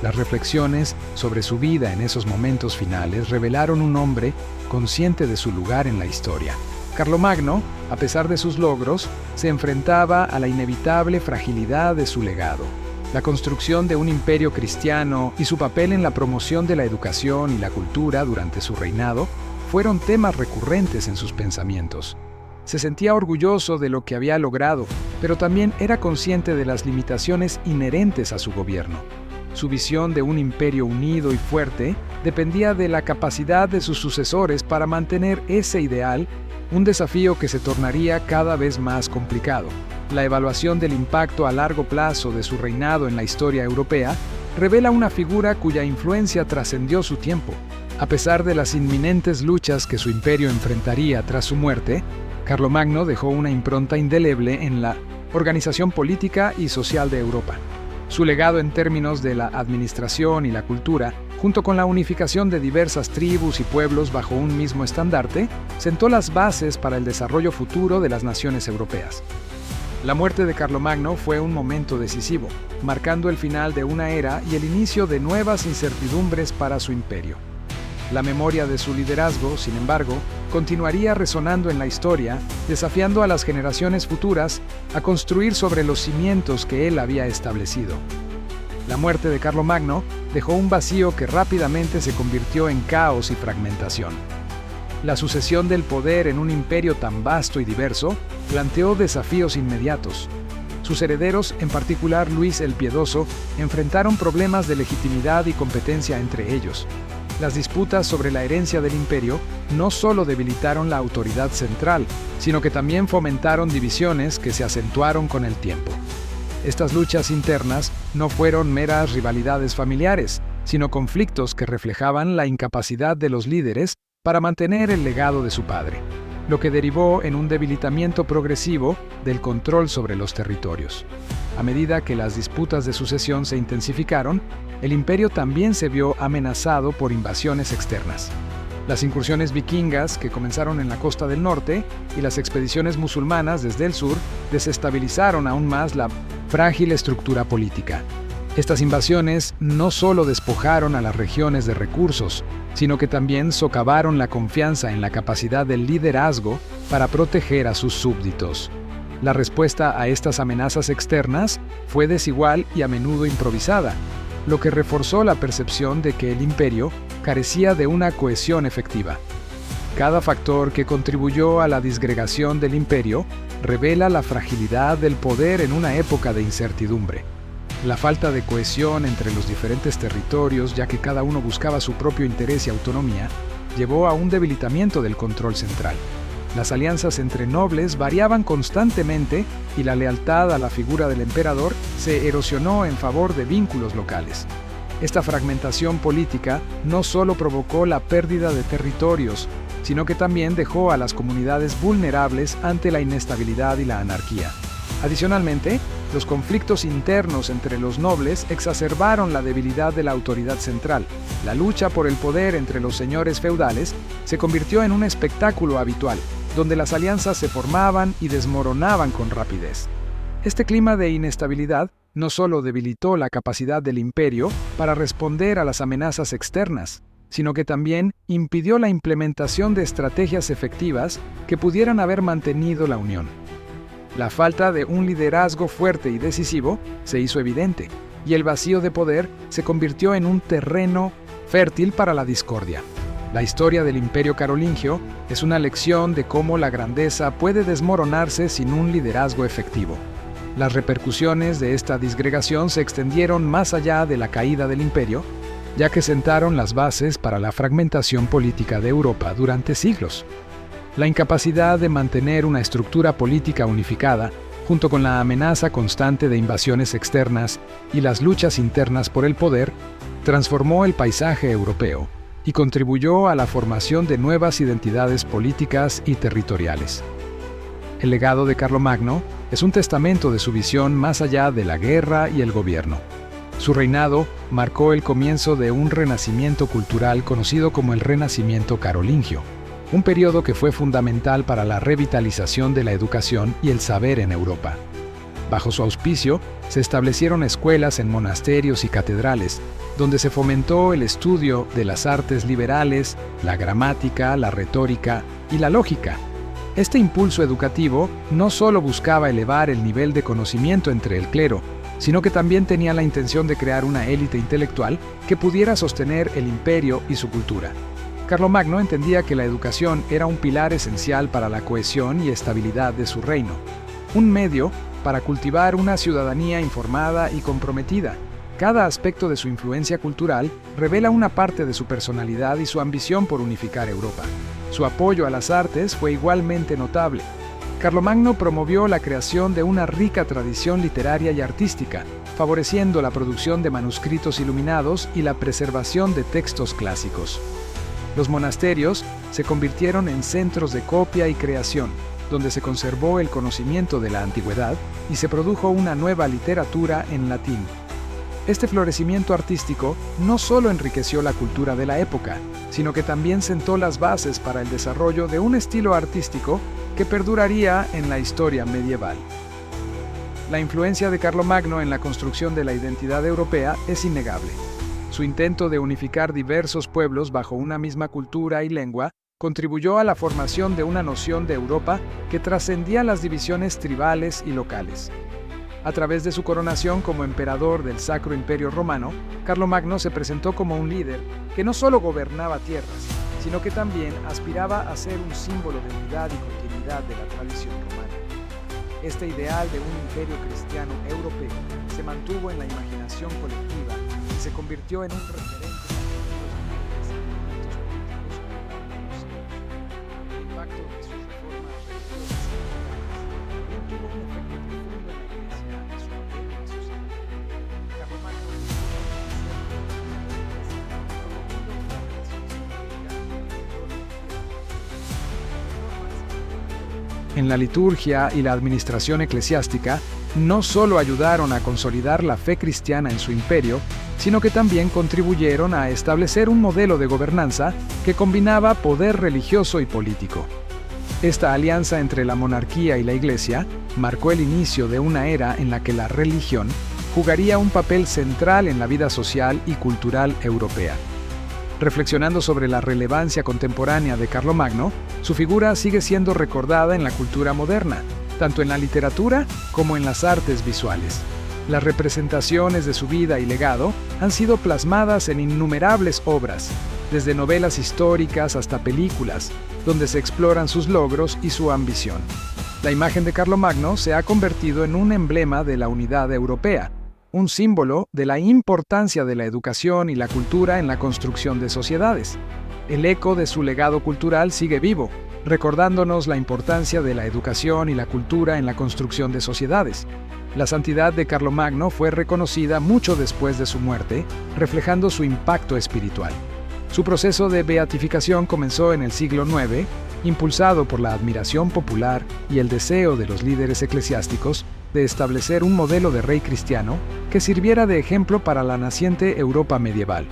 Las reflexiones sobre su vida en esos momentos finales revelaron un hombre consciente de su lugar en la historia. Carlomagno, a pesar de sus logros, se enfrentaba a la inevitable fragilidad de su legado. La construcción de un imperio cristiano y su papel en la promoción de la educación y la cultura durante su reinado fueron temas recurrentes en sus pensamientos. Se sentía orgulloso de lo que había logrado, pero también era consciente de las limitaciones inherentes a su gobierno. Su visión de un imperio unido y fuerte dependía de la capacidad de sus sucesores para mantener ese ideal, un desafío que se tornaría cada vez más complicado. La evaluación del impacto a largo plazo de su reinado en la historia europea revela una figura cuya influencia trascendió su tiempo. A pesar de las inminentes luchas que su imperio enfrentaría tras su muerte, Carlomagno dejó una impronta indeleble en la organización política y social de Europa. Su legado en términos de la administración y la cultura, junto con la unificación de diversas tribus y pueblos bajo un mismo estandarte, sentó las bases para el desarrollo futuro de las naciones europeas. La muerte de Carlomagno fue un momento decisivo, marcando el final de una era y el inicio de nuevas incertidumbres para su imperio. La memoria de su liderazgo, sin embargo, continuaría resonando en la historia, desafiando a las generaciones futuras a construir sobre los cimientos que él había establecido. La muerte de Carlomagno dejó un vacío que rápidamente se convirtió en caos y fragmentación. La sucesión del poder en un imperio tan vasto y diverso planteó desafíos inmediatos. Sus herederos, en particular Luis el Piedoso, enfrentaron problemas de legitimidad y competencia entre ellos. Las disputas sobre la herencia del imperio no solo debilitaron la autoridad central, sino que también fomentaron divisiones que se acentuaron con el tiempo. Estas luchas internas no fueron meras rivalidades familiares, sino conflictos que reflejaban la incapacidad de los líderes para mantener el legado de su padre, lo que derivó en un debilitamiento progresivo del control sobre los territorios. A medida que las disputas de sucesión se intensificaron, el imperio también se vio amenazado por invasiones externas. Las incursiones vikingas, que comenzaron en la costa del norte, y las expediciones musulmanas desde el sur, desestabilizaron aún más la frágil estructura política. Estas invasiones no solo despojaron a las regiones de recursos, sino que también socavaron la confianza en la capacidad del liderazgo para proteger a sus súbditos. La respuesta a estas amenazas externas fue desigual y a menudo improvisada, lo que reforzó la percepción de que el imperio carecía de una cohesión efectiva. Cada factor que contribuyó a la disgregación del imperio revela la fragilidad del poder en una época de incertidumbre. La falta de cohesión entre los diferentes territorios, ya que cada uno buscaba su propio interés y autonomía, llevó a un debilitamiento del control central. Las alianzas entre nobles variaban constantemente y la lealtad a la figura del emperador se erosionó en favor de vínculos locales. Esta fragmentación política no solo provocó la pérdida de territorios, sino que también dejó a las comunidades vulnerables ante la inestabilidad y la anarquía. Adicionalmente, los conflictos internos entre los nobles exacerbaron la debilidad de la autoridad central. La lucha por el poder entre los señores feudales se convirtió en un espectáculo habitual, donde las alianzas se formaban y desmoronaban con rapidez. Este clima de inestabilidad no solo debilitó la capacidad del imperio para responder a las amenazas externas, sino que también impidió la implementación de estrategias efectivas que pudieran haber mantenido la unión. La falta de un liderazgo fuerte y decisivo se hizo evidente, y el vacío de poder se convirtió en un terreno fértil para la discordia. La historia del Imperio Carolingio es una lección de cómo la grandeza puede desmoronarse sin un liderazgo efectivo. Las repercusiones de esta disgregación se extendieron más allá de la caída del imperio, ya que sentaron las bases para la fragmentación política de Europa durante siglos. La incapacidad de mantener una estructura política unificada, junto con la amenaza constante de invasiones externas y las luchas internas por el poder, transformó el paisaje europeo y contribuyó a la formación de nuevas identidades políticas y territoriales. El legado de Carlomagno es un testamento de su visión más allá de la guerra y el gobierno. Su reinado marcó el comienzo de un renacimiento cultural conocido como el Renacimiento carolingio, un periodo que fue fundamental para la revitalización de la educación y el saber en Europa. Bajo su auspicio, se establecieron escuelas en monasterios y catedrales, donde se fomentó el estudio de las artes liberales, la gramática, la retórica y la lógica. Este impulso educativo no solo buscaba elevar el nivel de conocimiento entre el clero, sino que también tenía la intención de crear una élite intelectual que pudiera sostener el imperio y su cultura. Carlomagno entendía que la educación era un pilar esencial para la cohesión y estabilidad de su reino, un medio para cultivar una ciudadanía informada y comprometida. Cada aspecto de su influencia cultural revela una parte de su personalidad y su ambición por unificar Europa. Su apoyo a las artes fue igualmente notable. Carlomagno promovió la creación de una rica tradición literaria y artística, favoreciendo la producción de manuscritos iluminados y la preservación de textos clásicos. Los monasterios se convirtieron en centros de copia y creación, donde se conservó el conocimiento de la antigüedad y se produjo una nueva literatura en latín. Este florecimiento artístico no solo enriqueció la cultura de la época, sino que también sentó las bases para el desarrollo de un estilo artístico que perduraría en la historia medieval. La influencia de Carlomagno en la construcción de la identidad europea es innegable. Su intento de unificar diversos pueblos bajo una misma cultura y lengua contribuyó a la formación de una noción de Europa que trascendía las divisiones tribales y locales. A través de su coronación como emperador del Sacro Imperio Romano, Carlomagno se presentó como un líder que no solo gobernaba tierras, sino que también aspiraba a ser un símbolo de unidad y continuidad de la tradición romana. Este ideal de un imperio cristiano europeo se mantuvo en la imaginación colectiva y se convirtió en un referente. El impacto de sus reformas religiosas tuvo un efecto profundo en la Iglesia y su papel en la sociedad. Carlomagno en la liturgia y la administración eclesiástica no solo ayudaron a consolidar la fe cristiana en su imperio, sino que también contribuyeron a establecer un modelo de gobernanza que combinaba poder religioso y político. Esta alianza entre la monarquía y la Iglesia marcó el inicio de una era en la que la religión jugaría un papel central en la vida social y cultural europea. Reflexionando sobre la relevancia contemporánea de Carlomagno, su figura sigue siendo recordada en la cultura moderna, tanto en la literatura como en las artes visuales. Las representaciones de su vida y legado han sido plasmadas en innumerables obras, desde novelas históricas hasta películas, donde se exploran sus logros y su ambición. La imagen de Carlomagno se ha convertido en un emblema de la unidad europea, un símbolo de la importancia de la educación y la cultura en la construcción de sociedades. El eco de su legado cultural sigue vivo, recordándonos la importancia de la educación y la cultura en la construcción de sociedades. La santidad de Carlomagno fue reconocida mucho después de su muerte, reflejando su impacto espiritual. Su proceso de beatificación comenzó en el siglo IX, impulsado por la admiración popular y el deseo de los líderes eclesiásticos de establecer un modelo de rey cristiano que sirviera de ejemplo para la naciente Europa medieval.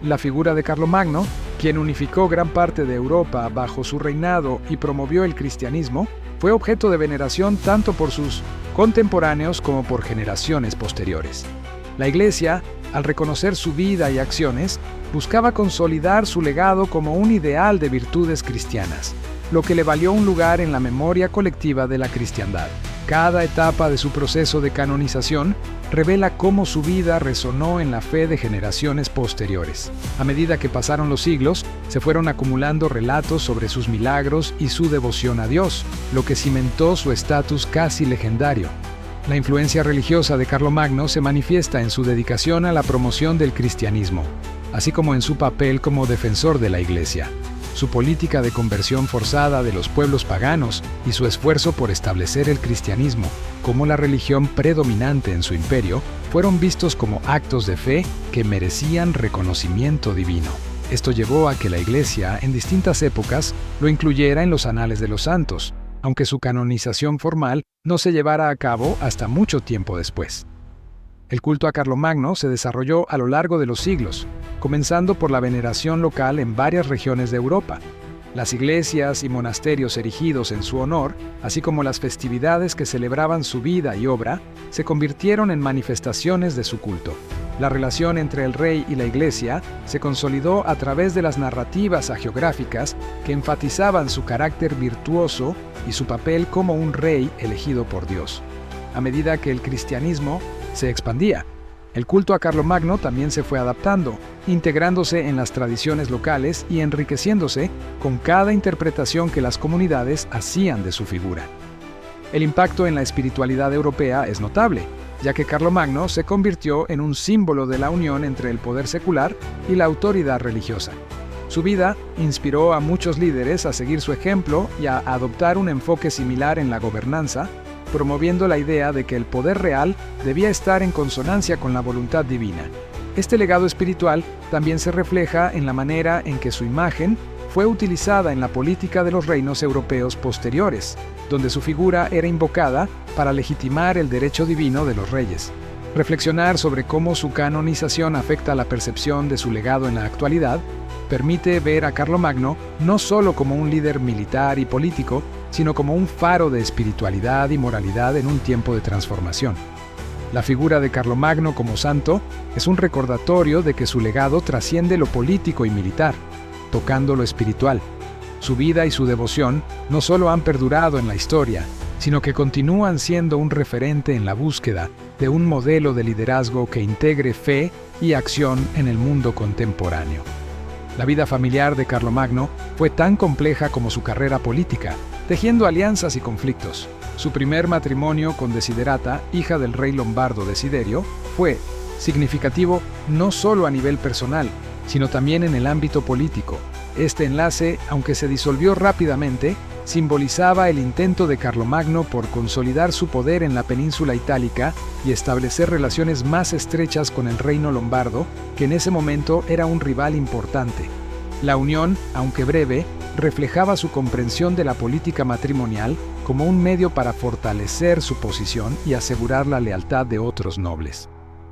La figura de Carlomagno, quien unificó gran parte de Europa bajo su reinado y promovió el cristianismo, fue objeto de veneración tanto por sus contemporáneos como por generaciones posteriores. La Iglesia, al reconocer su vida y acciones, buscaba consolidar su legado como un ideal de virtudes cristianas, lo que le valió un lugar en la memoria colectiva de la cristiandad. Cada etapa de su proceso de canonización revela cómo su vida resonó en la fe de generaciones posteriores. A medida que pasaron los siglos, se fueron acumulando relatos sobre sus milagros y su devoción a Dios, lo que cimentó su estatus casi legendario. La influencia religiosa de Carlomagno se manifiesta en su dedicación a la promoción del cristianismo, así como en su papel como defensor de la Iglesia. Su política de conversión forzada de los pueblos paganos y su esfuerzo por establecer el cristianismo como la religión predominante en su imperio fueron vistos como actos de fe que merecían reconocimiento divino. Esto llevó a que la Iglesia, en distintas épocas, lo incluyera en los anales de los santos, aunque su canonización formal no se llevara a cabo hasta mucho tiempo después. El culto a Carlomagno se desarrolló a lo largo de los siglos, comenzando por la veneración local en varias regiones de Europa. Las iglesias y monasterios erigidos en su honor, así como las festividades que celebraban su vida y obra, se convirtieron en manifestaciones de su culto. La relación entre el rey y la iglesia se consolidó a través de las narrativas hagiográficas que enfatizaban su carácter virtuoso y su papel como un rey elegido por Dios. A medida que el cristianismo se expandía, el culto a Carlomagno también se fue adaptando, integrándose en las tradiciones locales y enriqueciéndose con cada interpretación que las comunidades hacían de su figura. El impacto en la espiritualidad europea es notable, ya que Carlomagno se convirtió en un símbolo de la unión entre el poder secular y la autoridad religiosa. Su vida inspiró a muchos líderes a seguir su ejemplo y a adoptar un enfoque similar en la gobernanza, promoviendo la idea de que el poder real debía estar en consonancia con la voluntad divina. Este legado espiritual también se refleja en la manera en que su imagen fue utilizada en la política de los reinos europeos posteriores, donde su figura era invocada para legitimar el derecho divino de los reyes. Reflexionar sobre cómo su canonización afecta la percepción de su legado en la actualidad permite ver a Carlomagno no solo como un líder militar y político, sino como un faro de espiritualidad y moralidad en un tiempo de transformación. La figura de Carlomagno como santo es un recordatorio de que su legado trasciende lo político y militar, tocando lo espiritual. Su vida y su devoción no solo han perdurado en la historia, sino que continúan siendo un referente en la búsqueda de un modelo de liderazgo que integre fe y acción en el mundo contemporáneo. La vida familiar de Carlomagno fue tan compleja como su carrera política, tejiendo alianzas y conflictos. Su primer matrimonio con Desiderata, hija del rey lombardo Desiderio, fue significativo no solo a nivel personal, sino también en el ámbito político. Este enlace, aunque se disolvió rápidamente, simbolizaba el intento de Carlomagno por consolidar su poder en la península itálica y establecer relaciones más estrechas con el reino lombardo, que en ese momento era un rival importante. La unión, aunque breve, reflejaba su comprensión de la política matrimonial como un medio para fortalecer su posición y asegurar la lealtad de otros nobles.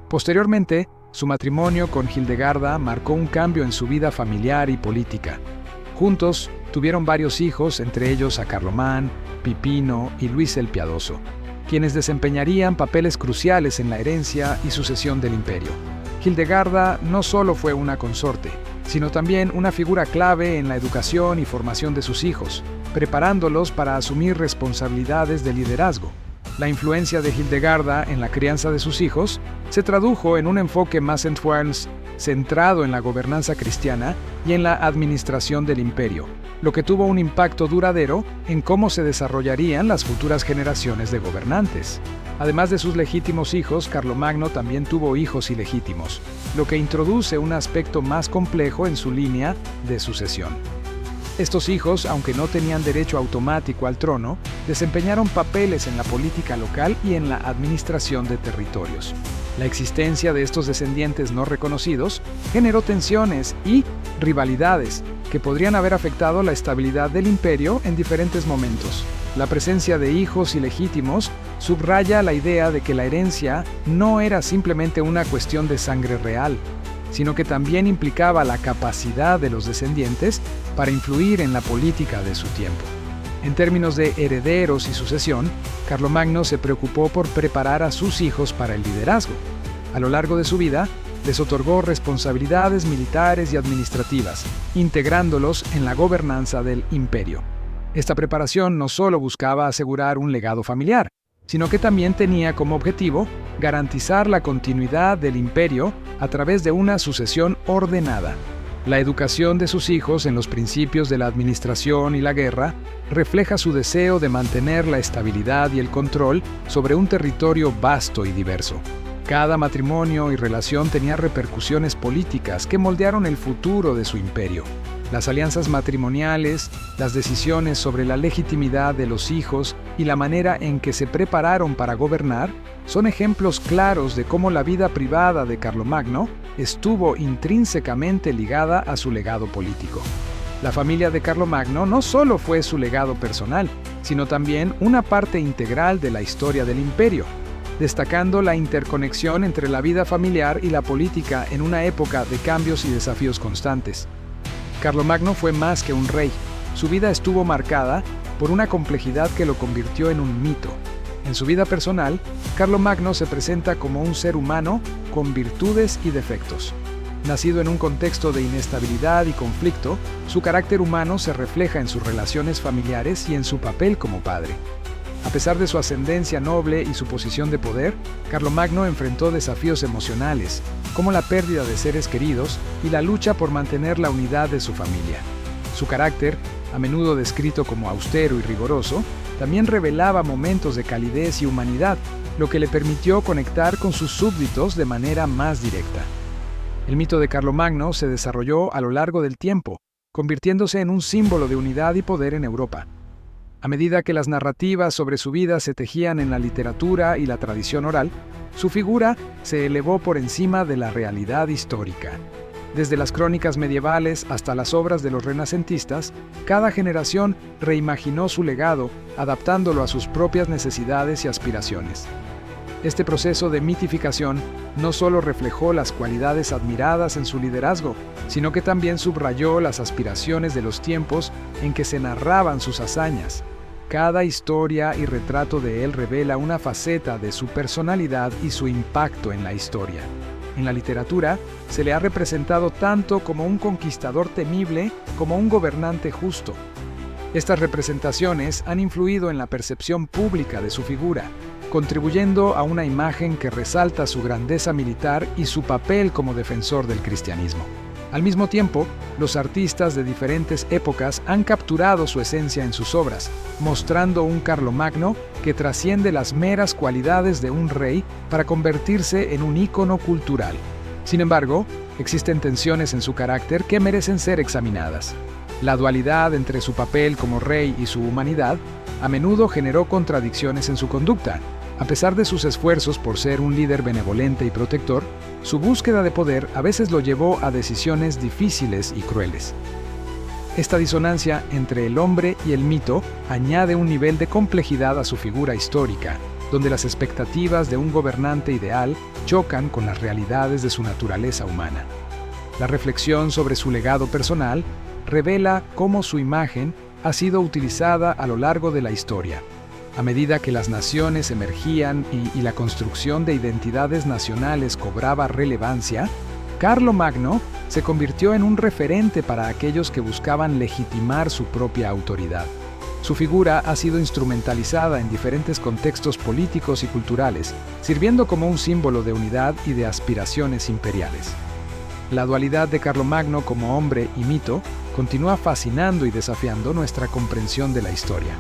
Posteriormente, su matrimonio con Hildegarda marcó un cambio en su vida familiar y política. Juntos, tuvieron varios hijos, entre ellos a Carlomán, Pipino y Luis el Piadoso, quienes desempeñarían papeles cruciales en la herencia y sucesión del imperio. Hildegarda no solo fue una consorte, sino también una figura clave en la educación y formación de sus hijos, preparándolos para asumir responsabilidades de liderazgo. La influencia de Hildegarda en la crianza de sus hijos se tradujo en un enfoque más centrado en la gobernanza cristiana y en la administración del imperio, lo que tuvo un impacto duradero en cómo se desarrollarían las futuras generaciones de gobernantes. Además de sus legítimos hijos, Carlomagno también tuvo hijos ilegítimos, lo que introduce un aspecto más complejo en su línea de sucesión. Estos hijos, aunque no tenían derecho automático al trono, desempeñaron papeles en la política local y en la administración de territorios. La existencia de estos descendientes no reconocidos generó tensiones y rivalidades que podrían haber afectado la estabilidad del imperio en diferentes momentos. La presencia de hijos ilegítimos subraya la idea de que la herencia no era simplemente una cuestión de sangre real, sino que también implicaba la capacidad de los descendientes para influir en la política de su tiempo. En términos de herederos y sucesión, Carlomagno se preocupó por preparar a sus hijos para el liderazgo. A lo largo de su vida, les otorgó responsabilidades militares y administrativas, integrándolos en la gobernanza del imperio. Esta preparación no solo buscaba asegurar un legado familiar, sino que también tenía como objetivo garantizar la continuidad del imperio a través de una sucesión ordenada. La educación de sus hijos en los principios de la administración y la guerra refleja su deseo de mantener la estabilidad y el control sobre un territorio vasto y diverso. Cada matrimonio y relación tenía repercusiones políticas que moldearon el futuro de su imperio. Las alianzas matrimoniales, las decisiones sobre la legitimidad de los hijos y la manera en que se prepararon para gobernar son ejemplos claros de cómo la vida privada de Carlomagno estuvo intrínsecamente ligada a su legado político. La familia de Carlomagno no solo fue su legado personal, sino también una parte integral de la historia del imperio. destacando la interconexión entre la vida familiar y la política en una época de cambios y desafíos constantes. Carlomagno fue más que un rey. Su vida estuvo marcada por una complejidad que lo convirtió en un mito. En su vida personal, Carlomagno se presenta como un ser humano con virtudes y defectos. Nacido en un contexto de inestabilidad y conflicto, su carácter humano se refleja en sus relaciones familiares y en su papel como padre. A pesar de su ascendencia noble y su posición de poder, Carlomagno enfrentó desafíos emocionales, como la pérdida de seres queridos y la lucha por mantener la unidad de su familia. Su carácter, a menudo descrito como austero y rigoroso, también revelaba momentos de calidez y humanidad, lo que le permitió conectar con sus súbditos de manera más directa. El mito de Carlomagno se desarrolló a lo largo del tiempo, convirtiéndose en un símbolo de unidad y poder en Europa. A medida que las narrativas sobre su vida se tejían en la literatura y la tradición oral, su figura se elevó por encima de la realidad histórica. Desde las crónicas medievales hasta las obras de los renacentistas, cada generación reimaginó su legado, adaptándolo a sus propias necesidades y aspiraciones. Este proceso de mitificación no solo reflejó las cualidades admiradas en su liderazgo, sino que también subrayó las aspiraciones de los tiempos en que se narraban sus hazañas. Cada historia y retrato de él revela una faceta de su personalidad y su impacto en la historia. En la literatura, se le ha representado tanto como un conquistador temible como un gobernante justo. Estas representaciones han influido en la percepción pública de su figura, contribuyendo a una imagen que resalta su grandeza militar y su papel como defensor del cristianismo. Al mismo tiempo, los artistas de diferentes épocas han capturado su esencia en sus obras, mostrando un Carlomagno que trasciende las meras cualidades de un rey para convertirse en un ícono cultural. Sin embargo, existen tensiones en su carácter que merecen ser examinadas. La dualidad entre su papel como rey y su humanidad a menudo generó contradicciones en su conducta. A pesar de sus esfuerzos por ser un líder benevolente y protector, su búsqueda de poder a veces lo llevó a decisiones difíciles y crueles. Esta disonancia entre el hombre y el mito añade un nivel de complejidad a su figura histórica, donde las expectativas de un gobernante ideal chocan con las realidades de su naturaleza humana. La reflexión sobre su legado personal revela cómo su imagen ha sido utilizada a lo largo de la historia. A medida que las naciones emergían y la construcción de identidades nacionales cobraba relevancia, Carlomagno se convirtió en un referente para aquellos que buscaban legitimar su propia autoridad. Su figura ha sido instrumentalizada en diferentes contextos políticos y culturales, sirviendo como un símbolo de unidad y de aspiraciones imperiales. La dualidad de Carlomagno como hombre y mito continúa fascinando y desafiando nuestra comprensión de la historia.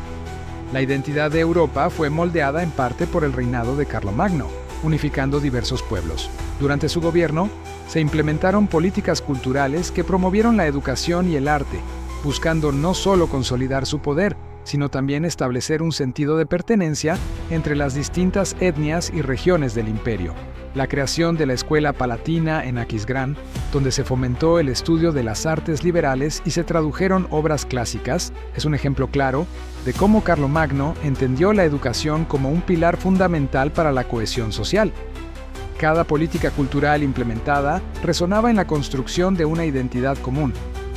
La identidad de Europa fue moldeada en parte por el reinado de Carlomagno, unificando diversos pueblos. Durante su gobierno, se implementaron políticas culturales que promovieron la educación y el arte, buscando no solo consolidar su poder, sino también establecer un sentido de pertenencia entre las distintas etnias y regiones del imperio. La creación de la Escuela Palatina en Aquisgrán, donde se fomentó el estudio de las artes liberales y se tradujeron obras clásicas, es un ejemplo claro de cómo Carlomagno entendió la educación como un pilar fundamental para la cohesión social. Cada política cultural implementada resonaba en la construcción de una identidad común,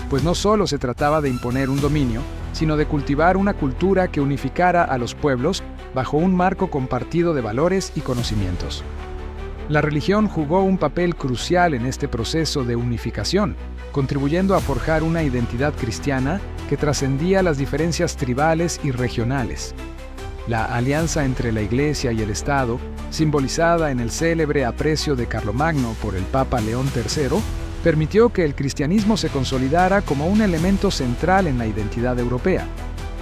pues no solo se trataba de imponer un dominio, sino de cultivar una cultura que unificara a los pueblos bajo un marco compartido de valores y conocimientos. La religión jugó un papel crucial en este proceso de unificación, contribuyendo a forjar una identidad cristiana que trascendía las diferencias tribales y regionales. La alianza entre la Iglesia y el Estado, simbolizada en el célebre aprecio de Carlomagno por el Papa León III, permitió que el cristianismo se consolidara como un elemento central en la identidad europea.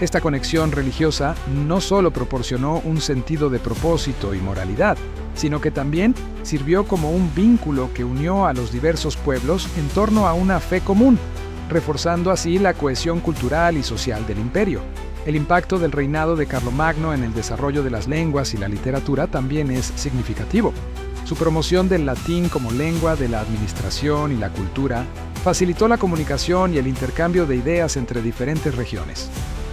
Esta conexión religiosa no solo proporcionó un sentido de propósito y moralidad, sino que también sirvió como un vínculo que unió a los diversos pueblos en torno a una fe común, reforzando así la cohesión cultural y social del imperio. El impacto del reinado de Carlomagno en el desarrollo de las lenguas y la literatura también es significativo. Su promoción del latín como lengua de la administración y la cultura facilitó la comunicación y el intercambio de ideas entre diferentes regiones.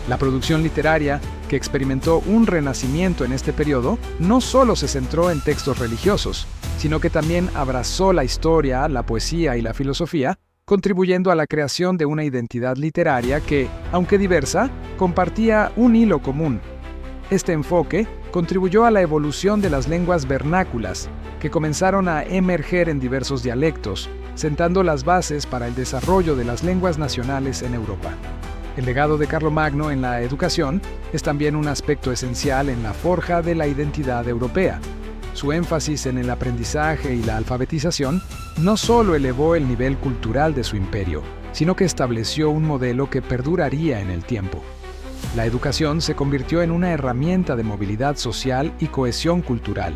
La producción literaria, que experimentó un renacimiento en este periodo, no solo se centró en textos religiosos, sino que también abrazó la historia, la poesía y la filosofía, contribuyendo a la creación de una identidad literaria que, aunque diversa, compartía un hilo común. Este enfoque contribuyó a la evolución de las lenguas vernáculas, que comenzaron a emerger en diversos dialectos, sentando las bases para el desarrollo de las lenguas nacionales en Europa. El legado de Carlomagno en la educación es también un aspecto esencial en la forja de la identidad europea. Su énfasis en el aprendizaje y la alfabetización no solo elevó el nivel cultural de su imperio, sino que estableció un modelo que perduraría en el tiempo. La educación se convirtió en una herramienta de movilidad social y cohesión cultural,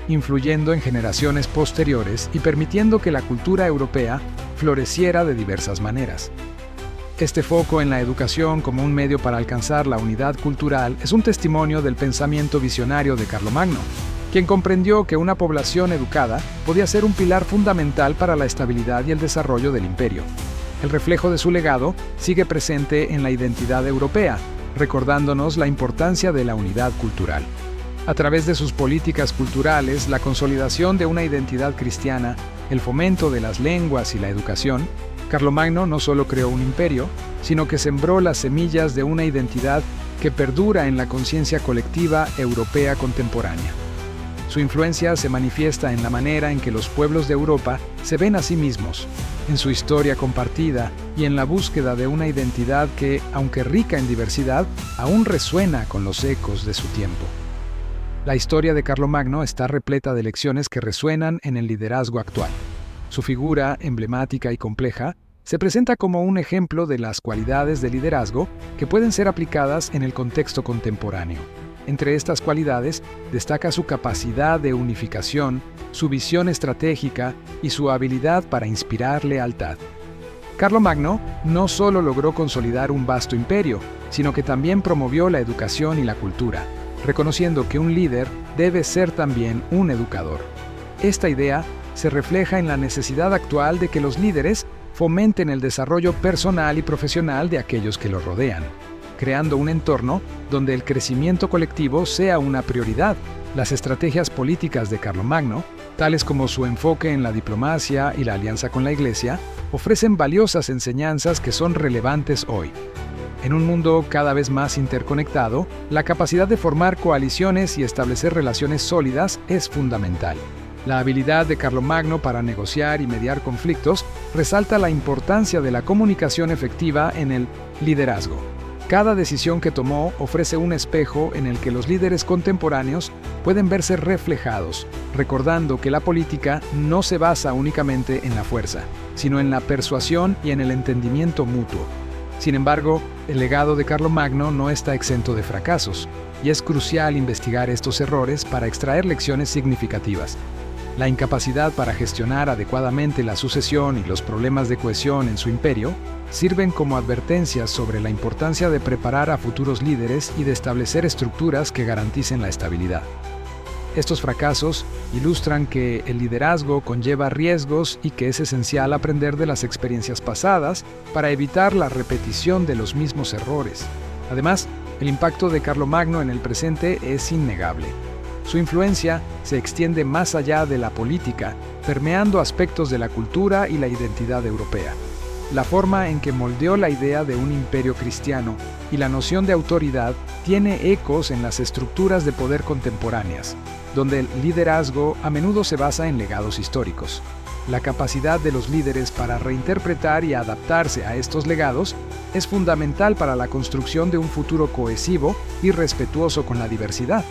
influyendo en generaciones posteriores y permitiendo que la cultura europea floreciera de diversas maneras. Este foco en la educación como un medio para alcanzar la unidad cultural es un testimonio del pensamiento visionario de Carlomagno, quien comprendió que una población educada podía ser un pilar fundamental para la estabilidad y el desarrollo del imperio. El reflejo de su legado sigue presente en la identidad europea, recordándonos la importancia de la unidad cultural. A través de sus políticas culturales, la consolidación de una identidad cristiana, el fomento de las lenguas y la educación, Carlomagno no solo creó un imperio, sino que sembró las semillas de una identidad que perdura en la conciencia colectiva europea contemporánea. Su influencia se manifiesta en la manera en que los pueblos de Europa se ven a sí mismos, en su historia compartida y en la búsqueda de una identidad que, aunque rica en diversidad, aún resuena con los ecos de su tiempo. La historia de Carlomagno está repleta de lecciones que resuenan en el liderazgo actual. Su figura, emblemática y compleja, se presenta como un ejemplo de las cualidades de liderazgo que pueden ser aplicadas en el contexto contemporáneo. Entre estas cualidades destaca su capacidad de unificación, su visión estratégica y su habilidad para inspirar lealtad. Carlomagno no solo logró consolidar un vasto imperio, sino que también promovió la educación y la cultura, reconociendo que un líder debe ser también un educador. Esta idea se refleja en la necesidad actual de que los líderes fomenten el desarrollo personal y profesional de aquellos que los rodean, creando un entorno donde el crecimiento colectivo sea una prioridad. Las estrategias políticas de Carlomagno, tales como su enfoque en la diplomacia y la alianza con la Iglesia, ofrecen valiosas enseñanzas que son relevantes hoy. En un mundo cada vez más interconectado, la capacidad de formar coaliciones y establecer relaciones sólidas es fundamental. La habilidad de Carlomagno para negociar y mediar conflictos resalta la importancia de la comunicación efectiva en el liderazgo. Cada decisión que tomó ofrece un espejo en el que los líderes contemporáneos pueden verse reflejados, recordando que la política no se basa únicamente en la fuerza, sino en la persuasión y en el entendimiento mutuo. Sin embargo, el legado de Carlomagno no está exento de fracasos, y es crucial investigar estos errores para extraer lecciones significativas. La incapacidad para gestionar adecuadamente la sucesión y los problemas de cohesión en su imperio sirven como advertencias sobre la importancia de preparar a futuros líderes y de establecer estructuras que garanticen la estabilidad. Estos fracasos ilustran que el liderazgo conlleva riesgos y que es esencial aprender de las experiencias pasadas para evitar la repetición de los mismos errores. Además, el impacto de Carlomagno en el presente es innegable. Su influencia se extiende más allá de la política, permeando aspectos de la cultura y la identidad europea. La forma en que moldeó la idea de un imperio cristiano y la noción de autoridad tiene ecos en las estructuras de poder contemporáneas, donde el liderazgo a menudo se basa en legados históricos. La capacidad de los líderes para reinterpretar y adaptarse a estos legados es fundamental para la construcción de un futuro cohesivo y respetuoso con la diversidad.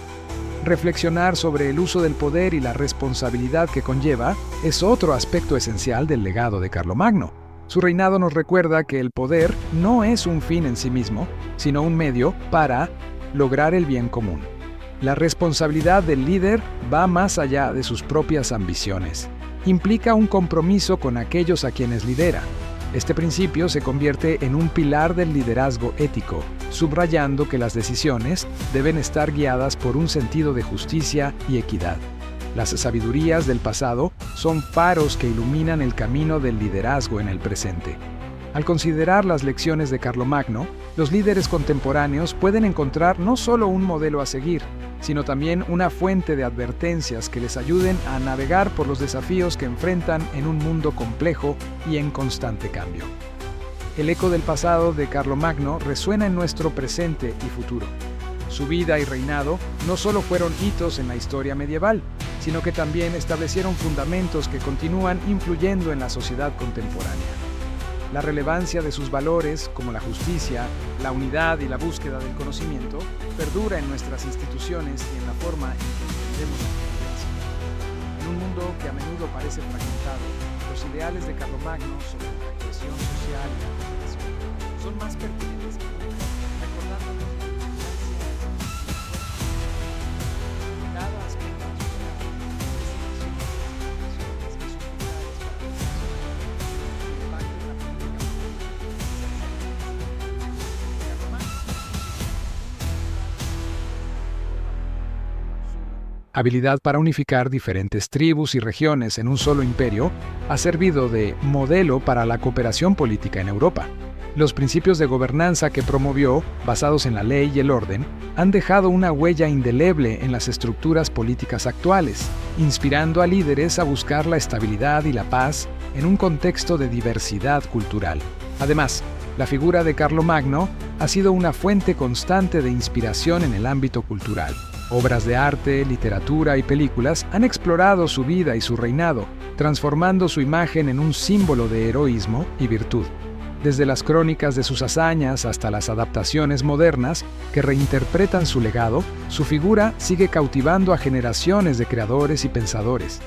Reflexionar sobre el uso del poder y la responsabilidad que conlleva es otro aspecto esencial del legado de Carlomagno. Su reinado nos recuerda que el poder no es un fin en sí mismo, sino un medio para lograr el bien común. La responsabilidad del líder va más allá de sus propias ambiciones. Implica un compromiso con aquellos a quienes lidera. Este principio se convierte en un pilar del liderazgo ético, subrayando que las decisiones deben estar guiadas por un sentido de justicia y equidad. Las sabidurías del pasado son faros que iluminan el camino del liderazgo en el presente. Al considerar las lecciones de Carlomagno, los líderes contemporáneos pueden encontrar no solo un modelo a seguir, sino también una fuente de advertencias que les ayuden a navegar por los desafíos que enfrentan en un mundo complejo y en constante cambio. El eco del pasado de Carlomagno resuena en nuestro presente y futuro. Su vida y reinado no solo fueron hitos en la historia medieval, sino que también establecieron fundamentos que continúan influyendo en la sociedad contemporánea. La relevancia de sus valores, como la justicia, la unidad y la búsqueda del conocimiento, perdura en nuestras instituciones y en la forma en que entendemos la convivencia. En un mundo que a menudo parece fragmentado, los ideales de Carlomagno sobre la cohesión social y la cooperación son más pertinentes que nunca, recordándonos la importancia de cada aspecto de su vida, que son vitales para la nación, el impacto en la política habilidad para unificar diferentes tribus y regiones en un solo imperio ha servido de modelo para la cooperación política en Europa. Los principios de gobernanza que promovió, basados en la ley y el orden, han dejado una huella indeleble en las estructuras políticas actuales, inspirando a líderes a buscar la estabilidad y la paz en un contexto de diversidad cultural. Además, la figura de Carlomagno ha sido una fuente constante de inspiración en el ámbito cultural. Obras de arte, literatura y películas han explorado su vida y su reinado, transformando su imagen en un símbolo de heroísmo y virtud. Desde las crónicas de sus hazañas hasta las adaptaciones modernas que reinterpretan su legado, su figura sigue cautivando a generaciones de creadores y pensadores.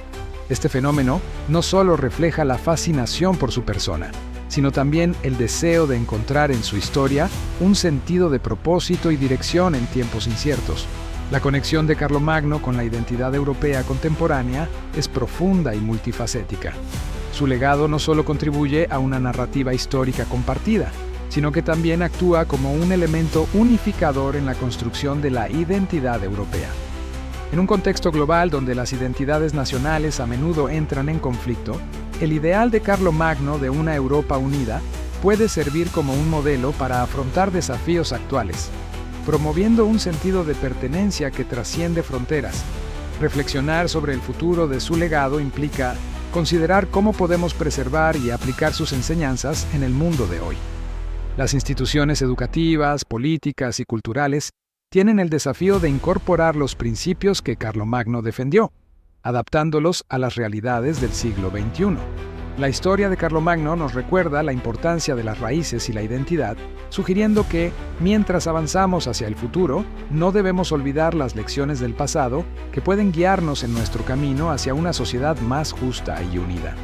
Este fenómeno no solo refleja la fascinación por su persona, sino también el deseo de encontrar en su historia un sentido de propósito y dirección en tiempos inciertos. La conexión de Carlomagno con la identidad europea contemporánea es profunda y multifacética. Su legado no solo contribuye a una narrativa histórica compartida, sino que también actúa como un elemento unificador en la construcción de la identidad europea. En un contexto global donde las identidades nacionales a menudo entran en conflicto, el ideal de Carlomagno de una Europa unida puede servir como un modelo para afrontar desafíos actuales, promoviendo un sentido de pertenencia que trasciende fronteras. Reflexionar sobre el futuro de su legado implica considerar cómo podemos preservar y aplicar sus enseñanzas en el mundo de hoy. Las instituciones educativas, políticas y culturales tienen el desafío de incorporar los principios que Carlomagno defendió, adaptándolos a las realidades del siglo XXI. La historia de Carlomagno nos recuerda la importancia de las raíces y la identidad, sugiriendo que, mientras avanzamos hacia el futuro, no debemos olvidar las lecciones del pasado que pueden guiarnos en nuestro camino hacia una sociedad más justa y unida.